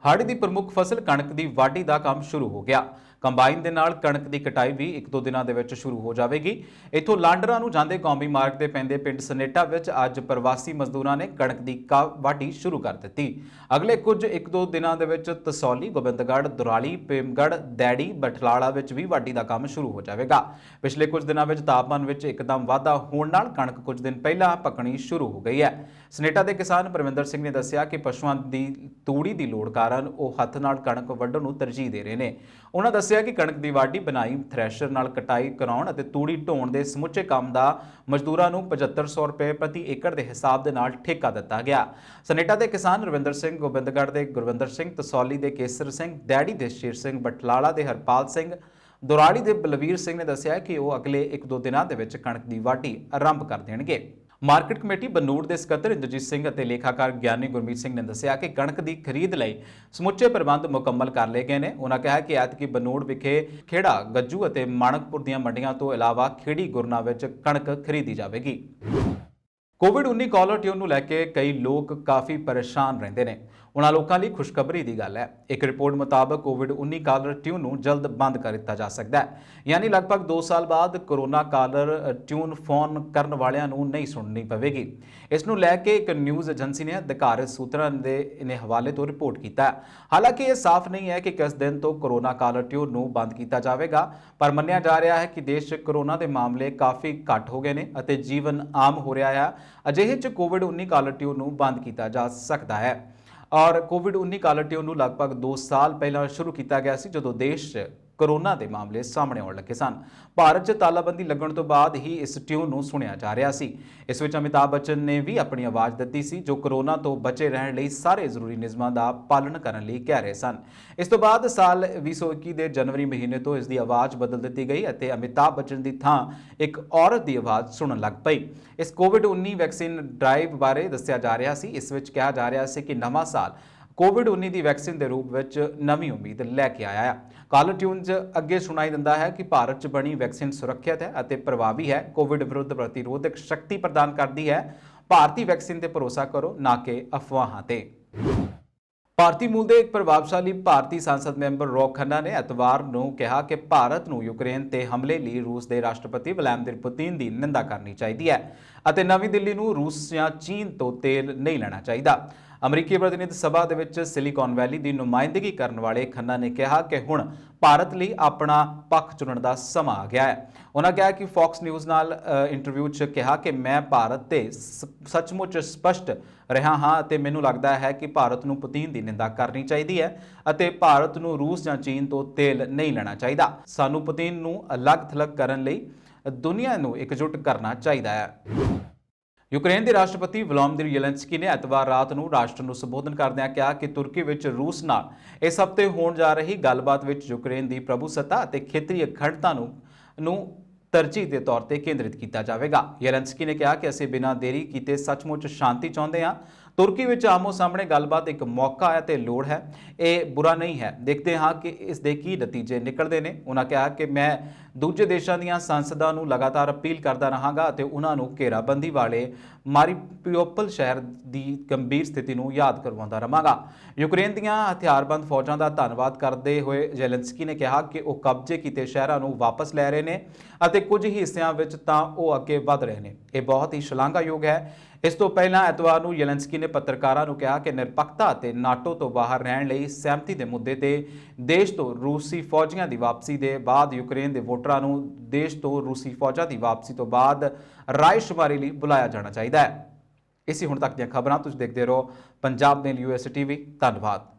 ਹਾੜੀ ਦੀ ਪ੍ਰਮੁੱਖ ਫਸਲ ਕਣਕ ਦੀ ਵਾਢੀ ਦਾ ਕੰਮ ਸ਼ੁਰੂ ਹੋ ਗਿਆ। ਕੰਬਾਈਨ ਦੇ ਨਾਲ ਕਣਕ ਦੀ ਕਟਾਈ ਵੀ 1-2 ਦਿਨਾਂ ਦੇ ਵਿੱਚ ਸ਼ੁਰੂ ਹੋ ਜਾਵੇਗੀ। ਇੱਥੋਂ ਲਾਂਡਰਾਂ ਨੂੰ ਜਾਂਦੇ ਕੌਮੀ ਮਾਰਗ ਤੇ ਪੈਂਦੇ ਪਿੰਡ ਸਨੇਟਾ ਵਿੱਚ ਅੱਜ ਪ੍ਰਵਾਸੀ ਮਜ਼ਦੂਰਾਂ ਨੇ ਕਣਕ ਦੀ ਵਾਢੀ ਸ਼ੁਰੂ ਕਰ ਦਿੱਤੀ। ਅਗਲੇ ਕੁਝ 1-2 ਦਿਨਾਂ ਦੇ ਵਿੱਚ ਤਸੌਲੀ, ਗੋਬਿੰਦਗੜ੍ਹ, ਦੁਰਾਲੀ, ਭੀਮਗੜ੍ਹ, ਦੈੜੀ, ਬਠਲਾਲਾ ਵਿੱਚ ਵੀ ਵਾਢੀ ਦਾ ਕੰਮ ਸ਼ੁਰੂ ਹੋ ਜਾਵੇਗਾ। ਪਿਛਲੇ ਕੁਝ ਦਿਨਾਂ ਵਿੱਚ ਤਾਪਮਾਨ ਵਿੱਚ ਇੱਕਦਮ ਵਾਧਾ ਹੋਣ ਨਾਲ ਕਣਕ ਕੁਝ ਦਿਨ ਪਹਿਲਾਂ ਪੱਕਣੀ ਸ਼ੁਰੂ ਹੋ ਗਈ ਹੈ। ਸਨੇਟਾ ਦੇ ਕਿਸਾਨ ਪਰਵਿੰਦਰ ਸਿੰਘ ਨੇ ਦੱਸਿਆ ਕਿ ਪਸ਼ੂਆਂ ਦੀ ਤੂੜੀ ਦੀ ਲੋੜ ਕਾਰਨ ਉਹ ਹੱਥ ਨਾਲ ਕਣਕ ਵੱਢਣ ਨੂੰ ਤਰਜੀਹ ਦੇ ਰਹੇ ਨੇ। ਉਹਨਾਂ ਦੱਸਿਆ ਕਿ ਕਣਕ ਦੀ ਵਾਢੀ, ਬਣਾਈ, ਥ੍ਰੈਸ਼ਰ ਨਾਲ ਕਟਾਈ ਕਰਾਉਣ ਅਤੇ ਤੂੜੀ ਢੋਣ ਦੇ ਸਮੁੱਚੇ ਕੰਮ ਦਾ ਮਜ਼ਦੂਰਾਂ ਨੂੰ 7500 ਰੁਪਏ ਪ੍ਰਤੀ ਏਕੜ ਦੇ ਹਿਸਾਬ ਦੇ ਨਾਲ ਠੇਕਾ ਦਿੱਤਾ ਗਿਆ। ਸਨੇਟਾ ਦੇ ਕਿਸਾਨ ਰਵਿੰਦਰ ਸਿੰਘ, ਗੋਬਿੰਦਗੜ੍ਹ ਦੇ ਗੁਰਵਿੰਦਰ ਸਿੰਘ, ਤਸੌਲੀ ਦੇ ਕੇਸਰ ਸਿੰਘ, ਡੈੜੀ ਦੇ ਸ਼ੇਰ ਸਿੰਘ, ਬਟਲਾਲਾ ਦੇ ਹਰਪਾਲ ਸਿੰਘ, ਦੁਰਾਲੀ ਦੇ ਬਲਵੀਰ ਸਿੰਘ ਨੇ ਦੱਸਿਆ ਕਿ ਉਹ ਅਗਲੇ 1-2 ਦਿਨਾਂ ਦੇ ਵਿੱਚ ਕਣਕ ਦੀ ਵਾਢੀ ਆਰੰਭ ਕਰ ਦੇਣਗੇ। ਮਾਰਕੀਟ ਕਮੇਟੀ ਬਨੂੜ ਦੇ ਸਕੱਤਰ ਇੰਦਰਜੀਤ ਸਿੰਘ ਅਤੇ ਲੇਖਾਕਾਰ ਗਿਆਨੀ ਗੁਰਮੀਤ ਸਿੰਘ ਨੇ ਦੱਸਿਆ ਕਿ ਕਣਕ ਦੀ ਖਰੀਦ ਲਈ ਸਮੁੱਚੇ ਪ੍ਰਬੰਧ ਮੁਕੰਮਲ ਕਰ ਲਏ ਗਏ ਨੇ। ਉਹਨਾਂ ਕਿਹਾ ਕਿ ਐਤਕੀ ਬਨੂੜ ਵਿਖੇ ਖੇੜਾ, ਗੱਜੂ ਅਤੇ ਮਾਣਕਪੁਰ ਦੀਆਂ ਮੰਡੀਆਂ ਤੋਂ ਇਲਾਵਾ ਖੇੜੀ, ਗੁਰਨਾ ਵਿੱਚ ਕਣਕ ਖਰੀਦੀ ਜਾਵੇਗੀ। ਕੋਵਿਡ-19 ਕਾਲਰ ਟਿਊਨ ਨੂੰ ਲੈ ਕੇ ਕਈ ਲੋਕ ਕਾਫੀ ਪਰੇਸ਼ਾਨ ਰਹਿੰਦੇ ਨੇ। ਉਹਨਾਂ ਲੋਕਾਂ ਲਈ ਖੁਸ਼ਖਬਰੀ ਦੀ ਗੱਲ ਹੈ। ਇੱਕ ਰਿਪੋਰਟ ਮੁਤਾਬਕ ਕੋਵਿਡ-19 ਕਾਲਰ ਟਿਊਨ ਨੂੰ ਜਲਦ ਬੰਦ ਕਰ ਦਿੱਤਾ ਜਾ ਸਕਦਾ ਹੈ, ਯਾਨੀ ਲਗਭਗ 2 ਸਾਲ ਬਾਅਦ ਕੋਰੋਨਾ ਕਾਲਰ ਟਿਊਨ ਫੋਨ ਕਰਨ ਵਾਲਿਆਂ ਨੂੰ ਨਹੀਂ ਸੁਣਨੀ ਪਵੇਗੀ। ਇਸ ਨੂੰ ਲੈ ਕੇ ਇੱਕ ਨਿਊਜ਼ ਏਜੰਸੀ ਨੇ ਅਧਿਕਾਰਤ ਸੂਤਰਾਂ ਦੇ ਹਵਾਲੇ ਤੋਂ ਰਿਪੋਰਟ ਕੀਤਾ ਹੈ। ਹਾਲਾਂਕਿ ਇਹ ਸਾਫ਼ ਨਹੀਂ ਹੈ ਕਿ ਕਿਸ ਦਿਨ ਤੋਂ ਕੋਰੋਨਾ ਕਾਲਰ ਟਿਊਨ ਨੂੰ ਬੰਦ ਕੀਤਾ ਜਾਵੇਗਾ, ਪਰ ਮੰਨਿਆ ਜਾ ਰਿਹਾ ਹੈ ਕਿ ਦੇਸ਼ 'ਚ ਕੋਰੋਨਾ ਦੇ ਮਾਮਲੇ ਕਾਫੀ ਘੱਟ ਹੋ ਗਏ ਨੇ ਅਤੇ ਜੀਵਨ ਆਮ ਹੋ ਰਿਹਾ ਹੈ। ਅਜਿਹੇ 'ਚ ਕੋਵਿਡ-19 ਕਾਲਰ ਟਿਊਨ ਨੂੰ ਬੰਦ ਕੀਤਾ ਜਾ ਸਕਦਾ ਹੈ। ਔਰ ਕੋਵਿਡ-19 ਕਾਲਰ ਟਿਊਨ ਨੂੰ ਲਗਭਗ 2 ਸਾਲ ਪਹਿਲਾਂ ਸ਼ੁਰੂ ਕੀਤਾ ਗਿਆ ਸੀ, ਜਦੋਂ ਦੇਸ਼ 'ਚ ਕੋਰੋਨਾ ਦੇ ਮਾਮਲੇ ਸਾਹਮਣੇ ਆਉਣ ਲੱਗੇ ਸਨ। ਭਾਰਤ 'ਚ ਤਾਲਾਬੰਦੀ ਲੱਗਣ ਤੋਂ ਬਾਅਦ ਹੀ ਇਸ ਟਿਊਨ ਨੂੰ ਸੁਣਿਆ ਜਾ ਰਿਹਾ ਸੀ। ਇਸ ਵਿੱਚ ਅਮਿਤਾਭ ਬੱਚਨ ਨੇ ਵੀ ਆਪਣੀ ਆਵਾਜ਼ ਦਿੱਤੀ ਸੀ, ਜੋ ਕੋਰੋਨਾ ਤੋਂ ਬਚੇ ਰਹਿਣ ਲਈ ਸਾਰੇ ਜ਼ਰੂਰੀ ਨਿਯਮਾਂ ਦਾ ਪਾਲਣ ਕਰਨ ਲਈ ਕਹਿ ਰਹੇ ਸਨ। ਇਸ ਤੋਂ ਬਾਅਦ ਸਾਲ 2021 ਦੇ ਜਨਵਰੀ ਮਹੀਨੇ ਤੋਂ ਇਸ ਦੀ ਆਵਾਜ਼ ਬਦਲ ਦਿੱਤੀ ਗਈ ਅਤੇ ਅਮਿਤਾਭ ਬੱਚਨ ਦੀ ਥਾਂ ਇੱਕ ਔਰਤ ਦੀ ਆਵਾਜ਼ ਸੁਣਨ ਲੱਗ ਪਈ। ਇਸ ਕੋਵਿਡ-19 ਵੈਕਸੀਨ ਡਰਾਈਵ ਬਾਰੇ ਦੱਸਿਆ ਜਾ ਰਿਹਾ ਸੀ। ਇਸ ਵਿੱਚ ਕਿਹਾ ਜਾ ਰਿਹਾ ਸੀ ਕਿ ਨਵਾਂ ਸਾਲ ਕੋਵਿਡ-19 ਦੀ ਵੈਕਸੀਨ ਦੇ ਰੂਪ ਵਿੱਚ ਨਵੀਂ ਉਮੀਦ ਲੈ ਕੇ ਆਇਆ ਹੈ। ਕਾਲਰ ਟਿਊਨ 'ਚ ਅੱਗੇ ਸੁਣਾਈ ਦਿੰਦਾ ਹੈ ਕਿ ਭਾਰਤ 'ਚ ਬਣੀ ਵੈਕਸੀਨ ਸੁਰੱਖਿਅਤ ਹੈ ਅਤੇ ਪ੍ਰਭਾਵੀ ਹੈ, ਕੋਵਿਡ ਵਿਰੁੱਧ ਪ੍ਰਤੀਰੋਧਕ ਸ਼ਕਤੀ ਪ੍ਰਦਾਨ ਕਰਦੀ ਹੈ। ਭਾਰਤੀ ਵੈਕਸੀਨ ਤੇ ਭਰੋਸਾ ਕਰੋ, ਨਾ ਕਿ ਅਫਵਾਹਾਂ ਤੇ। ਭਾਰਤੀ ਮੂਲ ਦੇ ਇੱਕ ਪ੍ਰਭਾਵਸ਼ਾਲੀ ਭਾਰਤੀ ਸੰਸਦ ਮੈਂਬਰ ਰੌਕ ਖੰਨਾ ਨੇ ਐਤਵਾਰ ਨੂੰ ਕਿਹਾ ਕਿ ਭਾਰਤ ਨੂੰ ਯੂਕਰੇਨ ਤੇ ਹਮਲੇ ਲਈ ਰੂਸ ਦੇ ਰਾਸ਼ਟਰਪਤੀ ਵਲਾਦੀਮਿਰ ਪੁਤਿਨ ਦੀ ਨਿੰਦਾ ਕਰਨੀ ਚਾਹੀਦੀ ਹੈ ਅਤੇ ਨਵੀਂ ਦਿੱਲੀ ਨੂੰ ਰੂਸ ਜਾਂ ਚੀਨ ਤੋਂ ਤੇਲ ਨਹੀਂ ਲੈਣਾ ਚਾਹੀਦਾ। ਅਮਰੀਕੀ ਪ੍ਰਤੀਨਿਧ ਸਭਾ ਦੇ ਵਿੱਚ ਸਿਲੀਕਾਨ ਵੈਲੀ ਦੀ ਨੁਮਾਇੰਦਗੀ ਕਰਨ ਵਾਲੇ ਖੰਨਾ ਨੇ ਕਿਹਾ ਕਿ ਹੁਣ ਭਾਰਤ ਲਈ ਆਪਣਾ ਪੱਖ ਚੁਣਨ ਦਾ ਸਮਾਂ ਆ ਗਿਆ ਹੈ। ਉਹਨਾਂ ਕਿਹਾ ਕਿ ਫੌਕਸ ਨਿਊਜ਼ ਨਾਲ ਇੰਟਰਵਿਊ 'ਚ ਕਿਹਾ ਕਿ ਮੈਂ ਭਾਰਤ ਤੇ ਸੱਚਮੁੱਚ ਸਪਸ਼ਟ ਰਿਹਾ ਹਾਂ ਅਤੇ ਮੈਨੂੰ ਲੱਗਦਾ ਹੈ ਕਿ ਭਾਰਤ ਨੂੰ ਪੁਤਿਨ ਦੀ ਨਿੰਦਾ ਕਰਨੀ ਚਾਹੀਦੀ ਹੈ ਅਤੇ ਭਾਰਤ ਨੂੰ ਰੂਸ ਜਾਂ ਚੀਨ ਤੋਂ ਤੇਲ ਨਹੀਂ ਲੈਣਾ ਚਾਹੀਦਾ। ਸਾਨੂੰ ਪੁਤਿਨ ਨੂੰ ਅਲੱਗ-ਥਲੱਗ ਕਰਨ ਲਈ ਦੁਨੀਆ ਨੂੰ ਇਕਜੁੱਟ ਕਰਨਾ ਚਾਹੀਦਾ ਹੈ। ਯੂਕਰੇਨ ਦੇ ਰਾਸ਼ਟਰਪਤੀ ਵਲੋਦੀਮਿਰ ਜ਼ੈਲੈਂਸਕੀ ਨੇ ਐਤਵਾਰ ਰਾਤ ਨੂੰ ਰਾਸ਼ਟਰ ਨੂੰ ਸੰਬੋਧਨ ਕਰਦਿਆਂ ਕਿਹਾ ਕਿ ਤੁਰਕੀ ਵਿੱਚ ਰੂਸ ਨਾਲ ਇਸ ਹਫ਼ਤੇ ਹੋਣ ਜਾ ਰਹੀ ਗੱਲਬਾਤ ਵਿੱਚ ਯੂਕਰੇਨ ਦੀ ਪ੍ਰਭੂਸੱਤਾ ਅਤੇ ਖੇਤਰੀ ਅਖੰਡਤਾ ਨੂੰ ਤਰਜੀਹ ਦੇ ਤੌਰ ਤੇ ਕੇਂਦਰਿਤ ਕੀਤਾ ਜਾਵੇਗਾ। ਜ਼ੈਲੈਂਸਕੀ ਨੇ ਕਿਹਾ ਕਿ ਅਸੀਂ ਬਿਨਾਂ ਦੇਰੀ ਕੀਤੇ ਸੱਚਮੁੱਚ ਸ਼ਾਂਤੀ ਚਾਹੁੰਦੇ ਹਾਂ। ਤੁਰਕੀ ਵਿੱਚ ਆਮੋ ਸਾਹਮਣੇ ਗੱਲਬਾਤ ਇੱਕ ਮੌਕਾ ਹੈ ਤੇ ਲੋੜ ਹੈ। ਇਹ ਬੁਰਾ ਨਹੀਂ ਹੈ। ਦੇਖਦੇ ਹਾਂ ਕਿ ਇਸ ਦੇ ਕੀ ਨਤੀਜੇ ਨਿਕਲਦੇ ਨੇ। ਉਹਨਾਂ ਕਿਹਾ ਕਿ ਮੈਂ ਦੂਜੇ ਦੇਸ਼ਾਂ ਦੀਆਂ ਸੰਸਦਾਂ ਨੂੰ ਲਗਾਤਾਰ ਅਪੀਲ ਕਰਦਾ ਰਹਾਂਗਾ ਅਤੇ ਉਹਨਾਂ ਨੂੰ ਘੇਰਾਬੰਦੀ ਵਾਲੇ ਮਾਰੀਉਪੋਲ ਸ਼ਹਿਰ ਦੀ ਗੰਭੀਰ ਸਥਿਤੀ ਨੂੰ ਯਾਦ ਕਰਵਾਉਂਦਾ ਰਹਾਂਗਾ। ਯੂਕਰੇਨ ਦੀਆਂ ਹਥਿਆਰਬੰਦ ਫੌਜਾਂ ਦਾ ਧੰਨਵਾਦ ਕਰਦੇ ਹੋਏ ਜ਼ੈਲੈਂਸਕੀ ਨੇ ਕਿਹਾ ਕਿ ਉਹ ਕਬਜ਼ੇ ਕੀਤੇ ਸ਼ਹਿਰਾਂ ਨੂੰ ਵਾਪਸ ਲੈ ਰਹੇ ਨੇ ਅਤੇ ਕੁਝ ਹਿੱਸਿਆਂ ਵਿੱਚ ਤਾਂ ਉਹ ਅੱਗੇ ਵਧ ਰਹੇ ਨੇ। ਇਹ ਬਹੁਤ ਹੀ ਸ਼ਲਾਘਾਯੋਗ ਹੈ। ਇਸ ਤੋਂ ਪਹਿਲਾਂ ਐਤਵਾਰ ਨੂੰ ਜ਼ੈਲੈਂਸਕੀ ਨੇ ਪੱਤਰਕਾਰਾਂ ਨੂੰ ਕਿਹਾ ਕਿ ਨਿਰਪੱਖਤਾ ਅਤੇ ਨਾਟੋ ਤੋਂ ਬਾਹਰ ਰਹਿਣ ਲਈ ਸਹਿਮਤੀ ਦੇ ਮੁੱਦੇ ਤੇ ਦੇਸ਼ ਤੋਂ ਰੂਸੀ ਫੌਜੀਆਂ ਦੀ ਵਾਪਸੀ ਦੇ ਬਾਅਦ ਯੂਕਰੇਨ ਦੇ ਵੋਟਰਾਂ ਨੂੰ ਦੇਸ਼ ਤੋਂ ਰੂਸੀ ਫੌਜਾਂ ਦੀ ਵਾਪਸੀ ਤੋਂ ਬਾਅਦ ਰਾਇਸ਼ੁਮਾਰੀ ਲਈ ਬੁਲਾਇਆ ਜਾਣਾ ਚਾਹੀਦਾ ਹੈ। ਇਸੇ ਹੁਣ ਤੱਕ ਦੀਆਂ ਖਬਰਾਂ ਤੁਸੀਂ ਦੇਖਦੇ ਰਹੋ ਪੰਜਾਬ ਮੇਲ USA TV। ਧੰਨਵਾਦ।